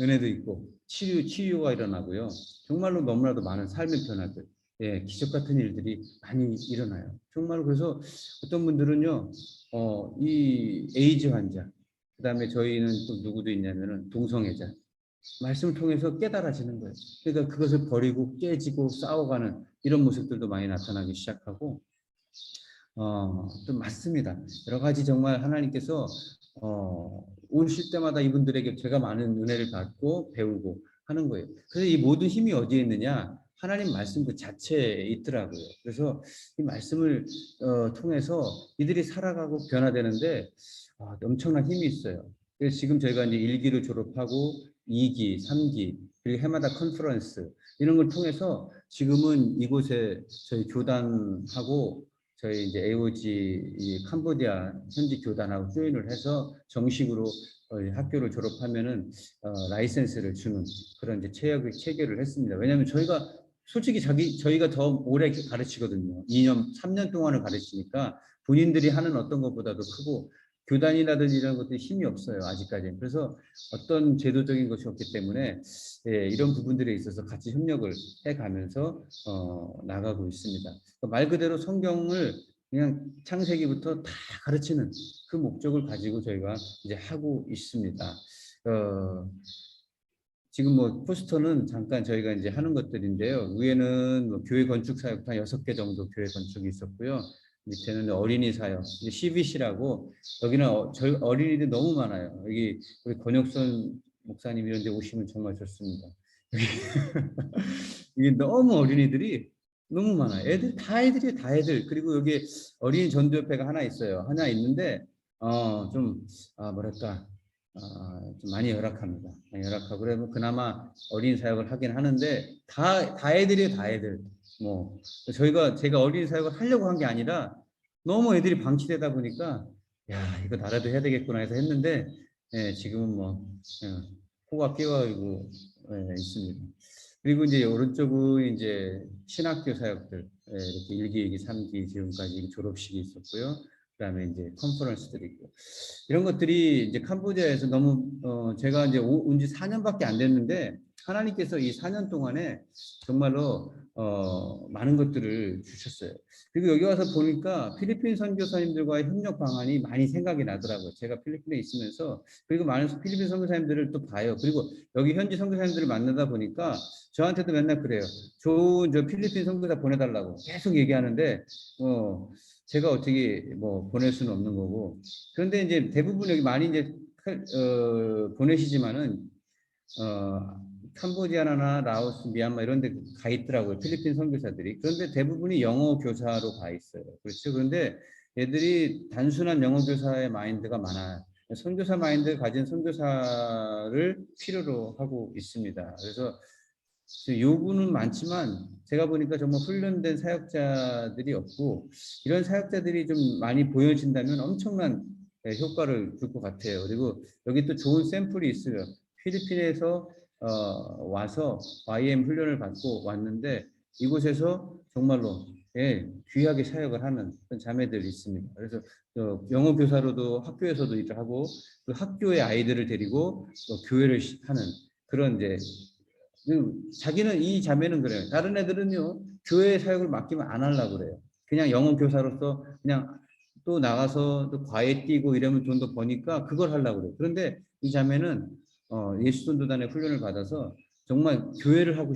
은혜도 있고 치유가 일어나고요. 정말로 너무나도 많은 삶의 변화들, 예, 기적 같은 일들이 많이 일어나요. 정말 그래서 어떤 분들은요, 이 에이즈 환자, 그다음에 저희는 또 누구도 있냐면은 동성애자. 말씀을 통해서 깨달아지는 거예요. 그러니까 그것을 버리고 깨지고 싸워가는 이런 모습들도 많이 나타나기 시작하고, 좀 맞습니다. 여러 가지 정말 하나님께서 오실 때마다 이분들에게 제가 많은 은혜를 받고 배우고 하는 거예요. 그래서 이 모든 힘이 어디에 있느냐? 하나님 말씀 그 자체에 있더라고요. 그래서 이 말씀을 통해서 이들이 살아가고 변화되는데 엄청난 힘이 있어요. 그래서 지금 저희가 이제 1기를 졸업하고 2기, 3기, 그리고 해마다 컨퍼런스 이런 걸 통해서 지금은 이곳에 저희 교단하고 저희 이제 AOG 캄보디아 현지 교단하고 조인을 해서 정식으로 학교를 졸업하면은 라이센스를 주는 그런 이제 체계를 했습니다. 왜냐하면 저희가 솔직히 저희가 더 오래 가르치거든요. 2년, 3년 동안을 가르치니까 본인들이 하는 어떤 것보다도 크고 교단이라든지 이런 것들이 힘이 없어요. 아직까지는. 그래서 어떤 제도적인 것이 없기 때문에 예, 이런 부분들에 있어서 같이 협력을 해가면서 나가고 있습니다. 말 그대로 성경을 그냥 창세기부터 다 가르치는 그 목적을 가지고 저희가 이제 하고 있습니다. 지금 뭐 포스터는 잠깐 저희가 이제 하는 것들인데요. 위에는 뭐 교회 건축 사역단 6개 정도 교회 건축이 있었고요. 밑에는 어린이 사역, CBC라고 여기는 저희 어린이들이 너무 많아요. 여기 우리 권혁선 목사님 이런 데 오시면 정말 좋습니다. 이게 너무 어린이들이 너무 많아요. 애들이 다 애들. 그리고 여기 어린이 전도협회가 하나 있어요. 하나 있는데 뭐랄까 좀 많이 열악합니다. 많이 열악하고 그러면 그나마 어린이 사역을 하긴 하는데 다 애들이에요. 다 애들. 뭐 제가 어린이 사역을 하려고 한 게 아니라 너무 애들이 방치되다 보니까 야 이거 나라도 해야 되겠구나 해서 했는데 예, 지금은 뭐 코가 끼어가지고 예, 있습니다. 그리고 이제 오른쪽은 이제 신학교 사역들 예, 이렇게 1기, 2기, 3기 지금까지 졸업식이 있었고요. 그다음에 이제 컨퍼런스들이 있고 이런 것들이 이제 캄보디아에서 너무 제가 이제 온 지 4년밖에 안 됐는데 하나님께서 이 4년 동안에 정말로 많은 것들을 주셨어요. 그리고 여기 와서 보니까 필리핀 선교사님들과의 협력 방안이 많이 생각이 나더라고요. 제가 필리핀에 있으면서 그리고 많은 필리핀 선교사님들을 또 봐요. 그리고 여기 현지 선교사님들을 만나다 보니까 저한테도 맨날 그래요. 좋은 저 필리핀 선교사 보내달라고 계속 얘기하는데 제가 어떻게 뭐 보낼 수는 없는 거고 그런데 이제 대부분 여기 많이 이제 보내시지만은 캄보디아나 라오스, 미얀마 이런 데 가 있더라고요. 필리핀 선교사들이. 그런데 대부분이 영어 교사로 가 있어요. 그렇죠. 그런데 얘들이 단순한 영어 교사의 마인드가 많아요. 선교사 마인드를 가진 선교사를 필요로 하고 있습니다. 그래서 요구는 많지만 제가 보니까 정말 훈련된 사역자들이 없고, 이런 사역자들이 좀 많이 보여진다면 엄청난 효과를 줄 것 같아요. 그리고 여기 또 좋은 샘플이 있어요. 필리핀에서 와서 YM 훈련을 받고 왔는데 이곳에서 정말로 귀하게 사역을 하는 그런 자매들이 있습니다. 그래서 영어 교사로도 학교에서도 일을 하고, 그 학교의 아이들을 데리고 또 교회를 하는 그런 이제, 자기는, 이 자매는 그래요. 다른 애들은요, 교회 사역을 맡기면 안 하려고 그래요. 그냥 영어 교사로서 그냥 또 나가서 또 과외 뛰고 이러면 돈 더 버니까 그걸 하려고 그래요. 그런데 이 자매는 예수전도단의 훈련을 받아서 정말 교회를 하고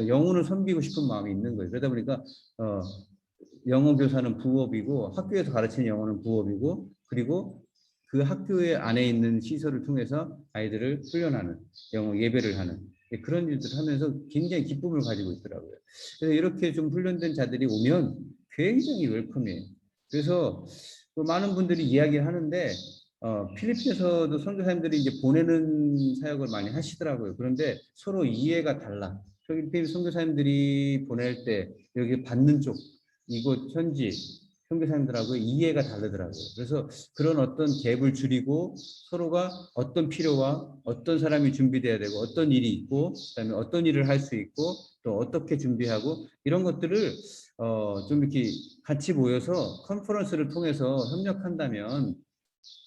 영혼을 섬기고 싶은 마음이 있는 거예요. 그러다 보니까 영어 교사는 부업이고, 학교에서 가르치는 영어는 부업이고, 그리고 그 학교의 안에 있는 시설을 통해서 아이들을 훈련하는, 영어 예배를 하는 그런 일들을 하면서 굉장히 기쁨을 가지고 있더라고요. 그래서 이렇게 좀 훈련된 자들이 오면 굉장히 웰컴이에요. 그래서 많은 분들이 이야기를 하는데 필리핀에서도 선교사님들이 이제 보내는 사역을 많이 하시더라고요. 그런데 서로 이해가 달라. 필리핀 선교사님들이 보낼 때 여기 받는 쪽, 이곳 현지 선교사님들하고 이해가 다르더라고요. 그래서 그런 어떤 갭을 줄이고 서로가 어떤 필요와 어떤 사람이 준비돼야 되고 어떤 일이 있고 그다음에 어떤 일을 할 수 있고 또 어떻게 준비하고 이런 것들을 좀 이렇게 같이 모여서 컨퍼런스를 통해서 협력한다면,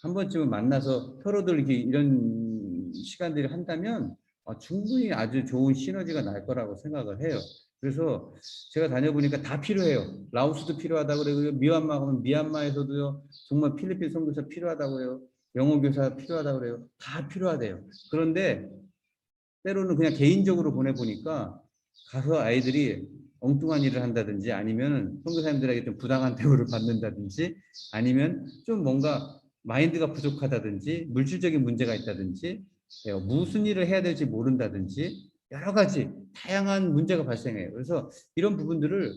한 번쯤은 만나서 서로들 이렇게 이런 시간들을 한다면 충분히 아주 좋은 시너지가 날 거라고 생각을 해요. 그래서 제가 다녀보니까 다 필요해요. 라오스도 필요하다고 그래요. 미얀마 가면 미얀마에서도요, 정말 필리핀 선교사 필요하다고요. 영어 교사 필요하다고 그래요. 다 필요하대요. 그런데 때로는 그냥 개인적으로 보내보니까 가서 아이들이 엉뚱한 일을 한다든지, 아니면 선교사님들에게 좀 부당한 대우를 받는다든지, 아니면 좀 뭔가 마인드가 부족하다든지, 물질적인 문제가 있다든지, 무슨 일을 해야 될지 모른다든지, 여러 가지 다양한 문제가 발생해요. 그래서 이런 부분들을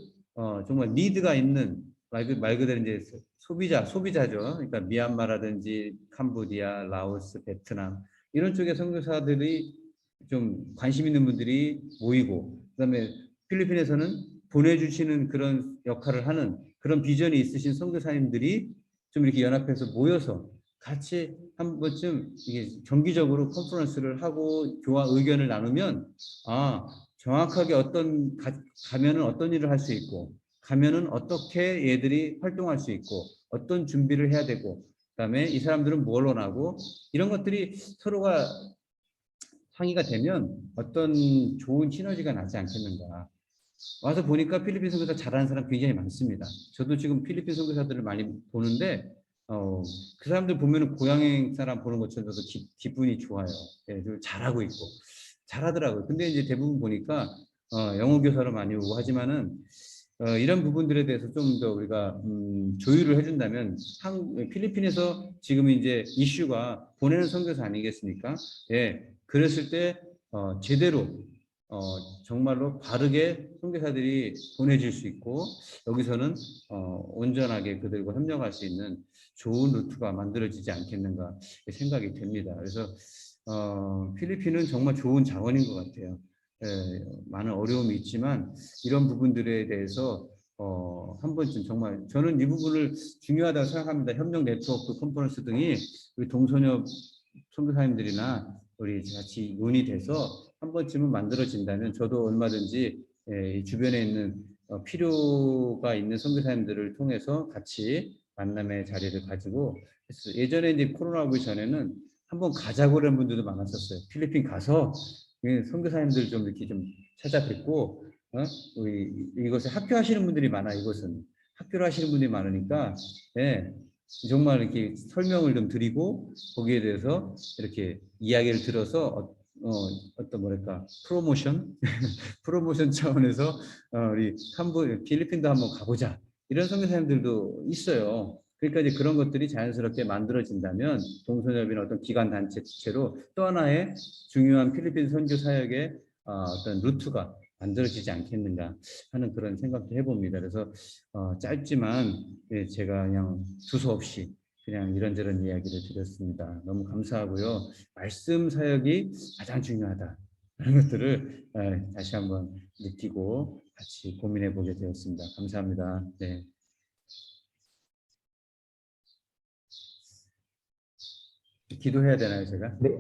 정말 니드가 있는, 말 그대로 이제 소비자죠. 그러니까 미얀마라든지 캄보디아, 라오스, 베트남 이런 쪽의 선교사들이 좀 관심 있는 분들이 모이고, 그다음에 필리핀에서는 보내주시는 그런 역할을 하는 그런 비전이 있으신 선교사님들이 좀 이렇게 연합해서 모여서 같이 한 번쯤 이게 정기적으로 컨퍼런스를 하고 교화 의견을 나누면, 정확하게 가면은 어떤 일을 할 수 있고, 가면은 어떻게 얘들이 활동할 수 있고, 어떤 준비를 해야 되고, 그다음에 이 사람들은 뭘 원하고, 이런 것들이 서로가 상의가 되면 어떤 좋은 시너지가 나지 않겠는가. 와서 보니까 필리핀 선교사 잘하는 사람 굉장히 많습니다. 저도 지금 필리핀 선교사들을 많이 보는데 그 사람들 보면은 고향 사람 보는 것처럼 저도 기분이 좋아요. 예, 잘하고 있고 잘하더라고요. 근데 이제 대부분 보니까 영어 교사로 많이 오고 하지만은 이런 부분들에 대해서 좀 더 우리가 조율을 해준다면, 필리핀에서 지금 이제 이슈가 보내는 선교사 아니겠습니까? 예, 그랬을 때 제대로 정말로 바르게 선교사들이 보내질 수 있고, 여기서는 온전하게 그들과 협력할 수 있는 좋은 루트가 만들어지지 않겠는가 생각이 됩니다. 그래서 필리핀은 정말 좋은 자원인 것 같아요. 많은 어려움이 있지만 이런 부분들에 대해서 한 번쯤 정말 저는 이 부분을 중요하다고 생각합니다. 협력 네트워크 컨퍼런스 등이 우리 동선협 선교사님들이나 우리 같이 논의돼서 한 번쯤은 만들어진다면, 저도 얼마든지 이 주변에 있는 필요가 있는 선교사님들을 통해서 같이 만남의 자리를 가지고 했어요. 예전에 이제 코로나 오기 전에는 한번 가자고 그런 분들도 많았었어요. 필리핀 가서 선교사님들 좀 이렇게 좀 찾아뵙고, 우리 이곳에 학교 하시는 분들이 많아. 이곳은 학교를 하시는 분들이 많으니까 정말 이렇게 설명을 좀 드리고, 거기에 대해서 이렇게 이야기를 들어서 어떤 뭐랄까 프로모션 프로모션 차원에서 우리 필리핀도 한번 가보자, 이런 선교사님들도 있어요. 그러니까 이제 그런 것들이 자연스럽게 만들어진다면 동선협이나 어떤 기관 단체로 또 하나의 중요한 필리핀 선교 사역의 어떤 루트가 만들어지지 않겠는가 하는 그런 생각도 해봅니다. 그래서 짧지만 제가 그냥 두서없이 그냥 이런저런 이야기를 드렸습니다. 너무 감사하고요. 말씀 사역이 가장 중요하다. 그런 것들을 다시 한번 느끼고 같이 고민해 보게 되었습니다. 감사합니다. 네. 기도해야 되나요, 제가? 네.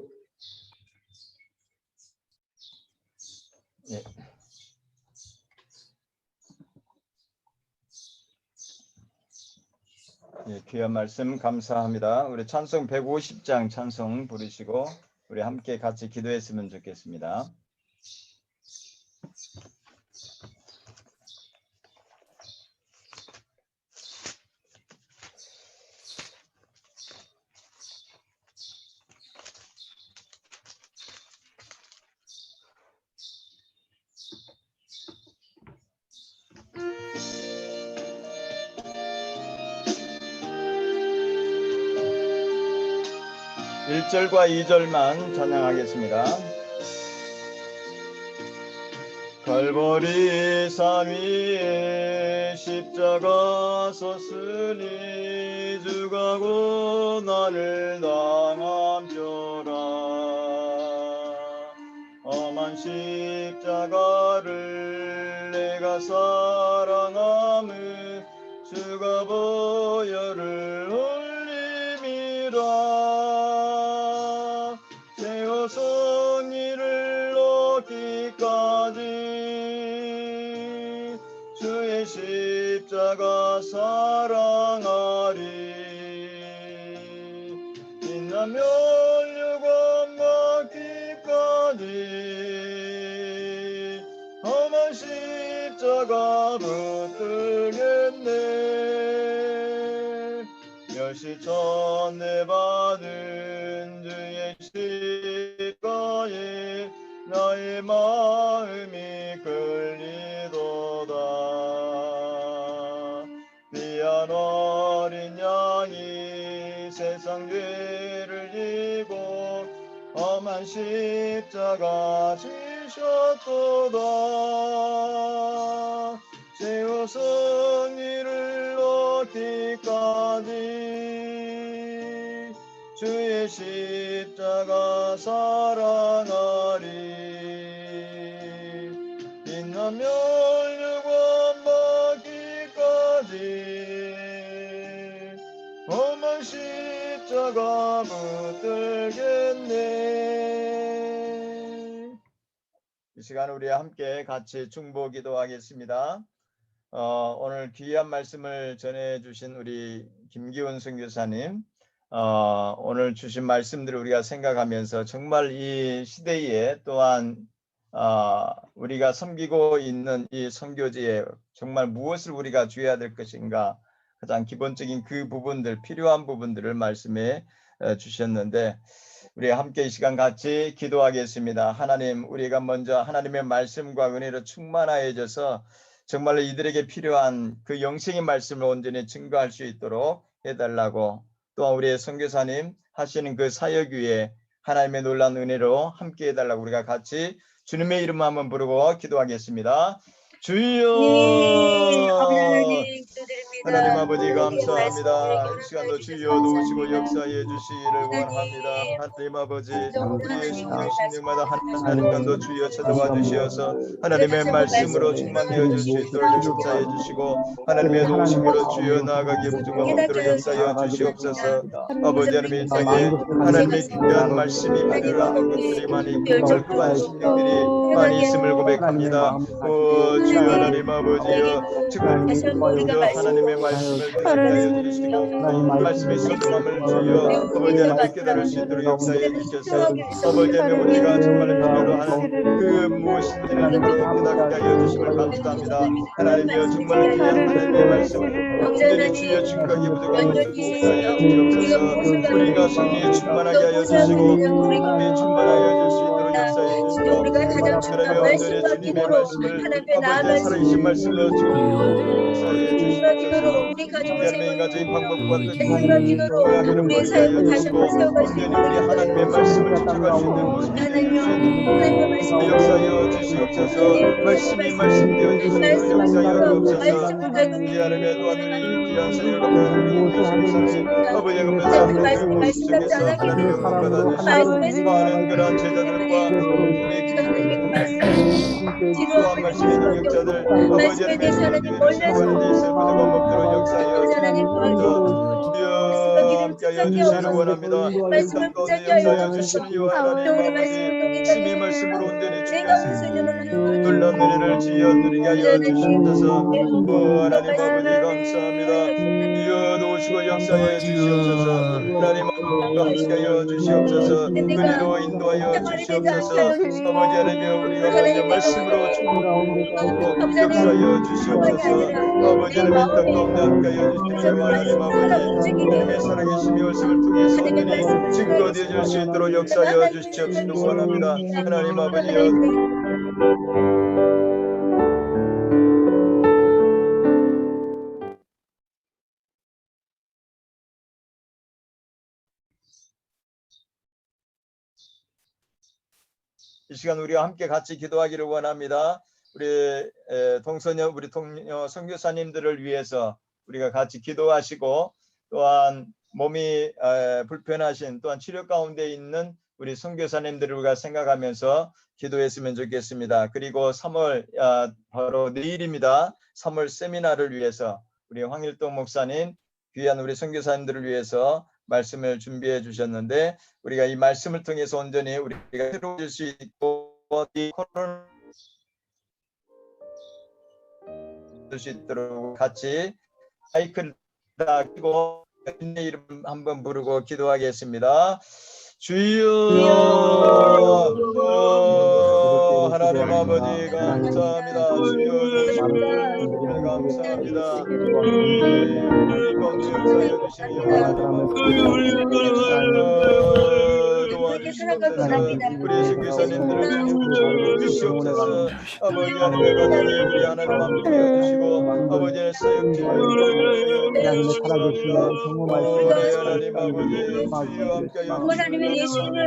예. 예, 귀한 말씀 감사합니다. 우리 찬송 150장 찬송 부르시고 우리 함께 같이 기도했으면 좋겠습니다. 일 절과 2절만 찬양하겠습니다. 갈보리 산 위에 십자가 섰으니 주가 고난을 당함표라. 험한 십자가를 내가 사랑함을 주가 보혈을 흘림이라. 성리를 얻기까지 주의 십자가 사랑하리. 빛나며 유감 받기까지 험한 십자가 붙들겠네. 멸시천대 받은 주의 십자가에 나의 마음이 끌리도다. 귀한 어린 양이 세상 죄를 지고 험한 십자가 지셨도다. 세워 승리를 얻기까지 주의 십자가 사랑하리. 빛나며 유감 받기까지 험한 십자가 붙들겠네. 이 시간 우리 함께 같이 중보 기도하겠습니다. 오늘 귀한 말씀을 전해주신 우리 김기훈 선교사님, 오늘 주신 말씀들을 우리가 생각하면서 정말 이 시대에 또한 우리가 섬기고 있는 이 선교지에 정말 무엇을 우리가 주어야 될 것인가, 가장 기본적인 그 부분들, 필요한 부분들을 말씀해 주셨는데 우리 함께 이 시간 같이 기도하겠습니다. 하나님, 우리가 먼저 하나님의 말씀과 은혜로 충만하여져서 정말로 이들에게 필요한 그 영생의 말씀을 온전히 증거할 수 있도록 해달라고, 또한 우리의 선교사님 하시는 그 사역 위에 하나님의 놀라운 은혜로 함께 해달라고 우리가 같이 주님의 이름 한번 부르고 기도하겠습니다. 주여! 하나님 아버지 감사합니다. 이 시간도 주여 도우시고 역사해 주시기를 원합니다. 하나님 아버지, 우리의 심령마다 하나님께서 주여 찾아와 주시어서 하나님의 말씀으로 충만되어 줄 수 있도록 역사해 주시고 하나님의 도우심으로 주여 나아가기에 부족함 없도록 역사해 주시옵소서. 아버지 하나님, 이 땅에 하나님의 귀한 말씀이 필요한 것들이 많이 있고 절급한 심령들이 많이 있음을 고백합니다. 주여 하나님 아버지여, 지금 주여 하나님의 말씀을 깨달아 주시고 말씀의 소중함을 주여 아버지 하나님 깨달을 수 있도록 역사해 주셔서 아버지 하나님 우리가 정말 필요로 하는 그 무엇인지를 깨닫게 하여 주심을 감사합니다. 하나님이여, 정말 귀한 하나님의 말씀을 온전히 주여 증거하기 부족한 것을 하여 주옵소서. 우리가 성령에 충만하게 하여 주시고 성령에 충만하게 하여 줄 수 있도록 역사해 주시고 하나님의 온전히 주님의 말씀을 아버지의 살아계신 말씀으로 역사해 주시옵소서. 하나님의 인간적인 방법과 뜻을 우리의 하여 주시고 온전히 우리 하나님의 말씀을 쫓아갈 수 있는 모습을 역사하여 주시옵소서. 말씀이 말씀되어 주시도록 역사하여 주옵소서. 우리 하나님의 또한 우리 귀한 사역을 아버지 하나님의 말씀 속에서 하나님의 응답 받아주시고 많은 그러한 제자들과 또한 말씀의 능력자들 아버지의 대해서 하나님 생활에 대해서 부족함 없도록 역사하여 하나님 주여 함께하여 주시기를 원합니다. 말씀 가운데 역사하여 주시는 이와 하나님 아버지 주님의 말씀으로 온전히 주께서 놀란 은혜를 주여 누리게 하여 주시옵소서. 하나님 아버지 감사합니다. 주여 도우시고 역사하여 주시옵소서. 하나님 함께하여 주시옵소서. 은혜로 인도하여 주시옵소서. 아버지 하나님 우리가 먼저 말씀으로 역사하여 주시옵소서. 아버지 하나님 땅 가운데 함께하여 주시는 하나님 아버지 하나님의 살아계심의 말씀을 통해서 온전히 증거되어질 수 있도록 역사하여 주시옵시기 원합니다. 하나님 아버지여 이 시간 우리가 함께 같이 기도하기를 원합니다. 우리 동서녀 우리 동료 선교사님들을 위해서 우리가 같이 기도하시고 또한 몸이 불편하신 또한 치료 가운데 있는 우리 선교사님들을 우리가 생각하면서 기도했으면 좋겠습니다. 그리고 3월 바로 내일입니다. 3월 세미나를 위해서 우리 황일동 목사님 귀한 우리 선교사님들을 위해서 말씀을 준비해 주셨는데 우리가 이 말씀을 통해서 온전히 우리가 새로워질 수 있고 이 코로나 수 있도록 같이 마이크를 다 켜고 주님의 이름 한번 부르고 기도하겠습니다. 주여 하나님 아버지 감사합니다. 주여 감사합니다. 역사여 주시니 하나님 도와주시옵소서. 우리 선교사님들을 주시옵소서. 아버지 하나님의 가정에 우리 하나님 함께 해주시고 아버지의 사역지를 주시옵소서. 하나님 아버지 주여 함께 하나님의 예수님을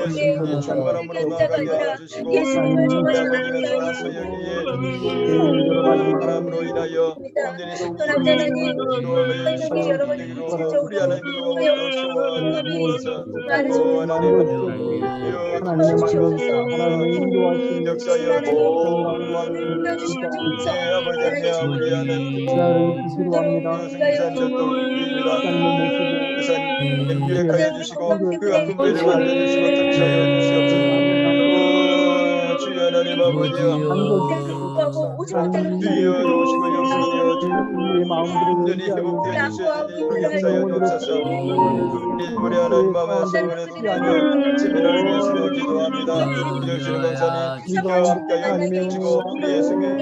예수님의 충만함으로 나아가게 해주시고 아버지는 떠나서 여기에 바람으로 인하여 온전히 우리 하나님으로 하나님 역사여 아버지 우리 하나님 유익하여 주시고 그가 분배를 만들어주시고 특사하여 주시옵소서. 주여 하나님 아버지여 주여 도우시고 역사하여 온전히 회복되어 주시옵소서. 역사하여 주옵소서. 우리 하나님 마음에서 오늘도 세미나를 위해서 기도합니다. 주시는 강사님 주여 함께하여 주시고 우리의 성경의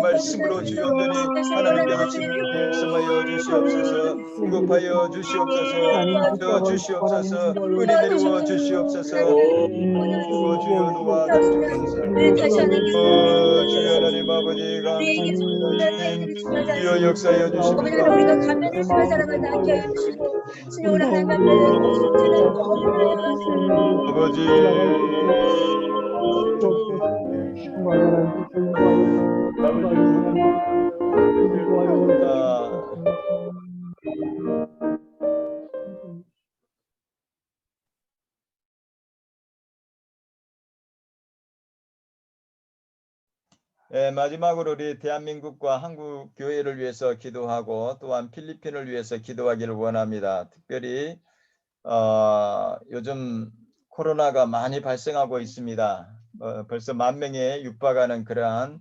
말씀으로 주여 온전히 하나님께서 말씀하여 주시옵소서. 공급하여 주시옵소서. 주시옵소서. 은혜 내려 주시옵소서. 주여 도와주시옵소서. 주여 하나님 아버지 감사합니다. 주여 역사하여 주시옵소서. 우리가 가면을 쓰며 살아가지 않게 하여 주시고 신령을 하나님 앞에 아버지 마지막으로 우리 대한민국과 한국 교회를 위해서 기도하고 또한 필리핀을 위해서 기도하기를 원합니다. 특별히 요즘 코로나가 많이 발생하고 있습니다. 벌써 10,000명에 육박하는 그러한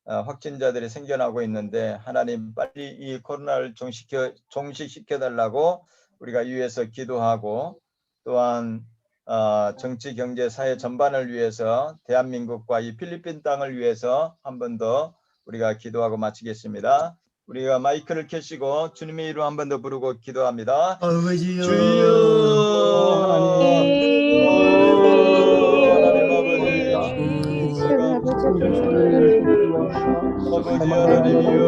확진자들이 생겨나고 있는데 하나님 빨리 이 코로나를 종식시켜 달라고 우리가 위해서 기도하고 또한 정치, 경제, 사회 전반을 위해서 대한민국과 이 필리핀 땅을 위해서 한 번 더 우리가 기도하고 마치겠습니다. 우리가 마이크를 켜시고 주님의 이름 한 번 더 부르고 기도합니다. 아버지요. 주여 하나님 아버지 아버지 하나님이여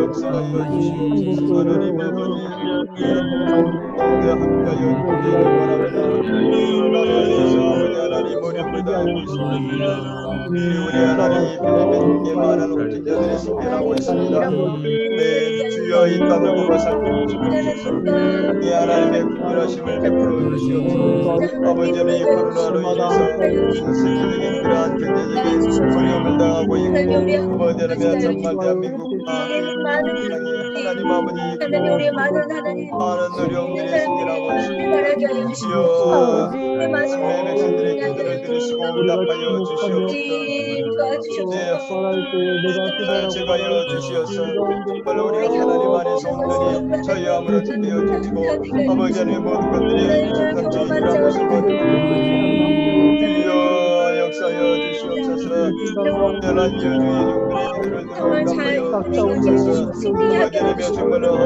역사하여 주시옵소서. 하나님 아버지 함께하여 주기를 원합니다. 나라에서 아버지 하나님 어렵다 하십니다. 우리 하나님 필리핀에 많은 확진자들이 생겨나고 있습니다. 네 주여 주여 이 땅을 보고 살펴주시옵소서. 이 하나님의 구별하심을 베풀어 주시옵소서. 아버지는 이 코로나로 인해서 세계적인 그러한 경제적인 어려움을 당하고 있고 아버지 하나님 정말 대한민국과 하나님 아버지 하나님 우리의 많은 어려움들이 생겨나고 있습니다. 주여 주여 주의 백성들의 기도를 들으시고 응답하여 주시옵소서. 제가여 주시어서 정말 우리 하나님 안에서 온전히 자유함으로 되어 주시고 아버지 하나님의 모든 것들이 정상치 이런 것을 보여주시고 주여 역사여 주시옵소서. 온전한 여주의 종들의 기도를 들어 응답하여 주시옵소서. 아버지 하나님의 정말로 우리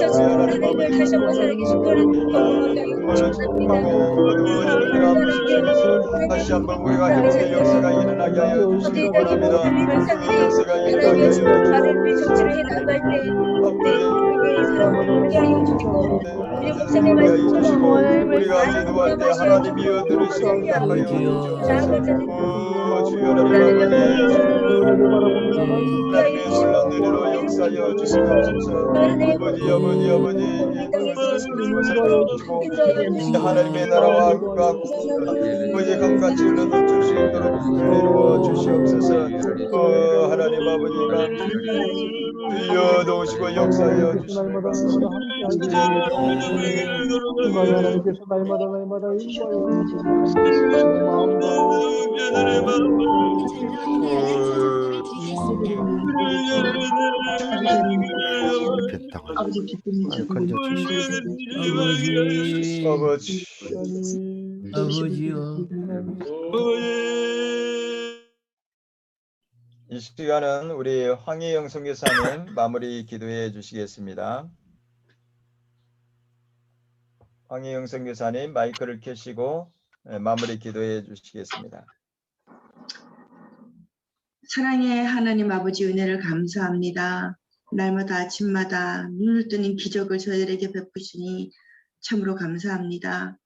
하나님 아버지 다시 한번 살아계신 그런 정말로 축복하고 어두워지는 그러한 모습 속에서 다시 한번 우리가 회복의 역사가 일어나게 하여 주시기 바랍니다. 그 역사가 일어나게 하여 주시기 다른 정치를 해나갈 때 우리의 사랑을 하여 주시고 우리 목사님 말씀 주시고 우리가 기도할 때 하나님이여 들으시고 응답하여 주시옵소서. 주여 하나님 아버지 하나님의 놀라운 은혜로 역사여 주시옵소서. 아버지 하나님의 나라와 아버지 감같이 흘러넘칠 수 있도록 이루어 주시옵소서. 하나님 아버지가 주여 도우시고 역사여 주시옵소서. 하나님께서 날마다 아버지 기쁨이 건져 아버지요. 이 시간은 우리 황희영 선교사님 마무리 기도해 주시겠습니다. 황희영 선교사님 마이크를 켜시고 마무리 기도해 주시겠습니다. 사랑의 하나님 아버지 은혜를 감사합니다. 날마다 아침마다 눈을 뜨는 기적을 저희들에게 베푸시니 참으로 감사합니다.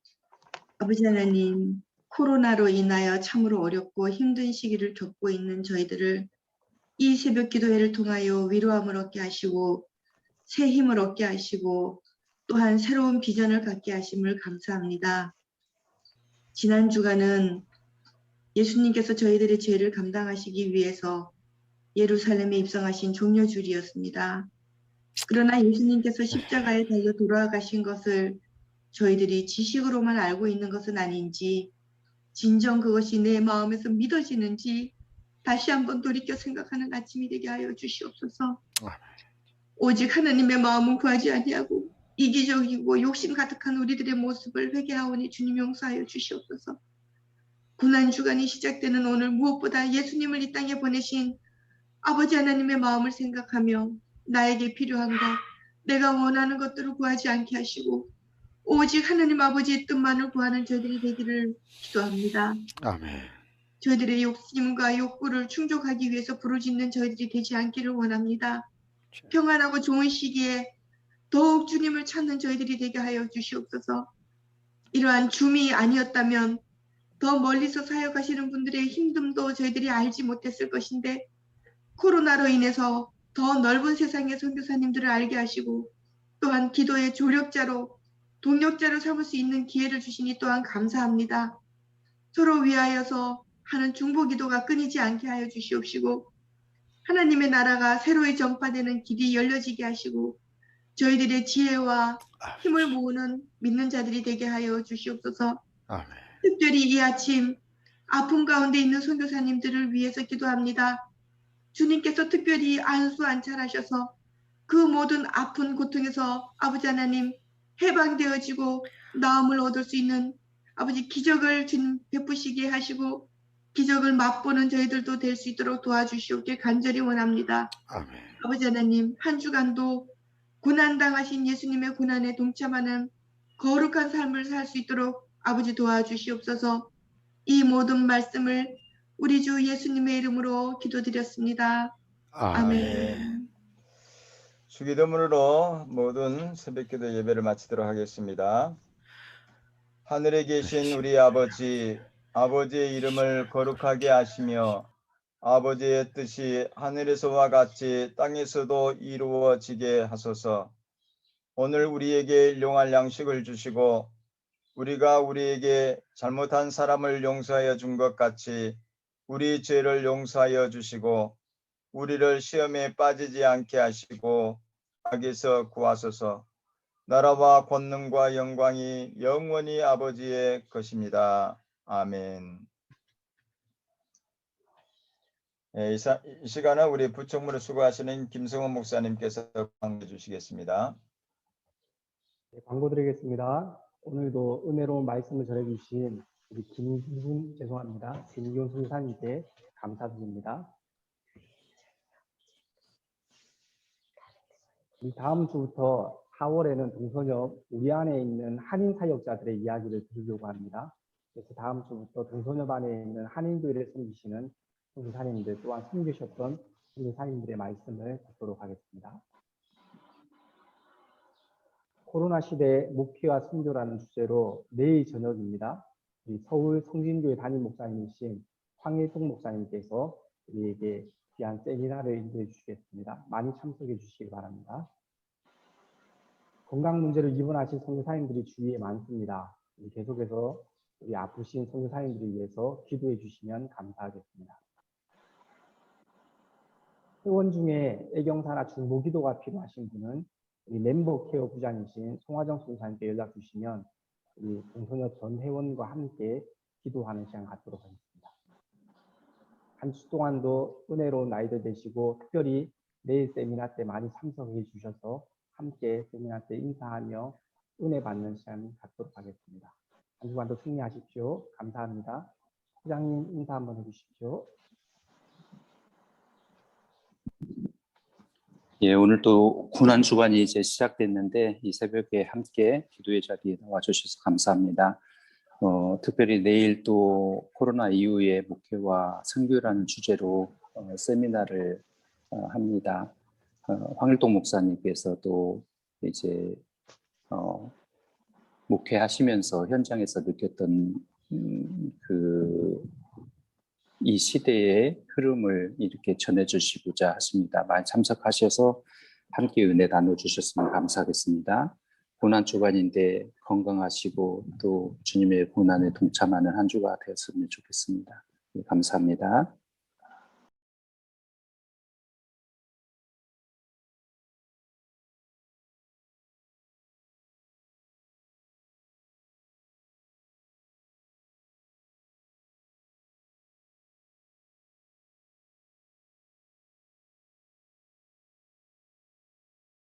아버지 하나님, 코로나로 인하여 참으로 어렵고 힘든 시기를 겪고 있는 저희들을 이 새벽 기도회를 통하여 위로함을 얻게 하시고 새 힘을 얻게 하시고 또한 새로운 비전을 갖게 하심을 감사합니다. 지난 주간은 예수님께서 저희들의 죄를 감당하시기 위해서 예루살렘에 입성하신 종려주일이었습니다. 그러나 예수님께서 십자가에 달려 돌아가신 것을 저희들이 지식으로만 알고 있는 것은 아닌지 진정 그것이 내 마음에서 믿어지는지 다시 한번 돌이켜 생각하는 아침이 되게 하여 주시옵소서. 오직 하나님의 마음은 구하지 아니하고 이기적이고 욕심 가득한 우리들의 모습을 회개하오니 주님 용서하여 주시옵소서. 고난주간이 시작되는 오늘 무엇보다 예수님을 이 땅에 보내신 아버지 하나님의 마음을 생각하며 나에게 필요한 것, 내가 원하는 것들을 구하지 않게 하시고 오직 하나님 아버지의 뜻만을 구하는 저희들이 되기를 기도합니다. 아멘. 저희들의 욕심과 욕구를 충족하기 위해서 부르짖는 저희들이 되지 않기를 원합니다. 평안하고 좋은 시기에 더욱 주님을 찾는 저희들이 되게 하여 주시옵소서. 이러한 줌이 아니었다면 더 멀리서 사역하시는 분들의 힘듦도 저희들이 알지 못했을 것인데 코로나로 인해서 더 넓은 세상의 선교사님들을 알게 하시고 또한 기도의 조력자로 동력자로 삼을 수 있는 기회를 주시니 또한 감사합니다. 서로 위하여서 하는 중보기도가 끊이지 않게 하여 주시옵시고 하나님의 나라가 새로이 전파되는 길이 열려지게 하시고 저희들의 지혜와 힘을 모으는 믿는 자들이 되게 하여 주시옵소서. 아멘. 특별히 이 아침 아픔 가운데 있는 선교사님들을 위해서 기도합니다. 주님께서 특별히 안수 안찰하셔서 그 모든 아픈 고통에서 아버지 하나님 해방되어지고 나음을 얻을 수 있는 아버지 기적을 주님 베푸시게 하시고 기적을 맛보는 저희들도 될 수 있도록 도와주시옵길 간절히 원합니다. 아멘. 아버지 하나님 한 주간도 고난당하신 예수님의 고난에 동참하는 거룩한 삶을 살 수 있도록 아버지 도와주시옵소서. 이 모든 말씀을 우리 주 예수님의 이름으로 기도드렸습니다. 아멘. 주기도문으로 모든 새벽기도 예배를 마치도록 하겠습니다. 하늘에 계신 우리 아버지, 아버지의 이름을 거룩하게 하시며 아버지의 뜻이 하늘에서와 같이 땅에서도 이루어지게 하소서. 오늘 우리에게 일용할 양식을 주시고 우리가 우리에게 잘못한 사람을 용서하여 준 것 같이 우리 죄를 용서하여 주시고 우리를 시험에 빠지지 않게 하시고 악에서 구하소서. 나라와 권능과 영광이 영원히 아버지의 것입니다. 아멘. 이 시간은 우리 부총무를 수고하시는 김성원 목사님께서 강해 주시겠습니다. 네, 광고 드리겠습니다. 오늘도 은혜로운 말씀을 전해주신 우리 김기훈 선교사님께 감사드립니다. 이 다음 주부터 4월에는 동선역 우리 안에 있는 한인 사역자들의 이야기를 들으려고 합니다. 그래서 다음 주부터 동선역 안에 있는 한인교회를 섬기시는 선교사님들 또한 섬기셨던 선교사님들의 말씀을 듣도록 하겠습니다. 코로나 시대의 목회와 선교라는 주제로 내일 저녁입니다. 우리 서울 성진교회 담임 목사님이신 황일동 목사님께서 우리에게 귀한 세미나를 인도해 주시겠습니다. 많이 참석해 주시기 바랍니다. 건강 문제로 입원하신 선교사님들이 주위에 많습니다. 계속해서 우리 아프신 선교사님들을 위해서 기도해 주시면 감사하겠습니다. 회원 중에 애경사나 중보기도가 필요하신 분은 우리 멤버 케어 부장이신 송화정 선교사님께 연락 주시면 우리 동선역 전 회원과 함께 기도하는 시간 갖도록 하겠습니다. 한 주 동안도 은혜로운 날들 되시고 특별히 내일 세미나 때 많이 참석해 주셔서 함께 세미나 때 인사하며 은혜 받는 시간 갖도록 하겠습니다. 한 주간도 승리하십시오. 감사합니다. 부장님 인사 한번 해주십시오. 예, 오늘 또 고난 주간이 이제 시작됐는데 이 새벽에 함께 기도의 자리에 나와주셔서 감사합니다. 특별히 내일 또 코로나 이후의 목회와 선교라는 주제로 세미나를 합니다. 황일동 목사님께서 또 이제 목회하시면서 현장에서 느꼈던 이 시대의 흐름을 이렇게 전해주시고자 하십니다. 많이 참석하셔서 함께 은혜 나눠주셨으면 감사하겠습니다. 고난 주간인데 건강하시고 또 주님의 고난에 동참하는 한 주가 되었으면 좋겠습니다. 감사합니다.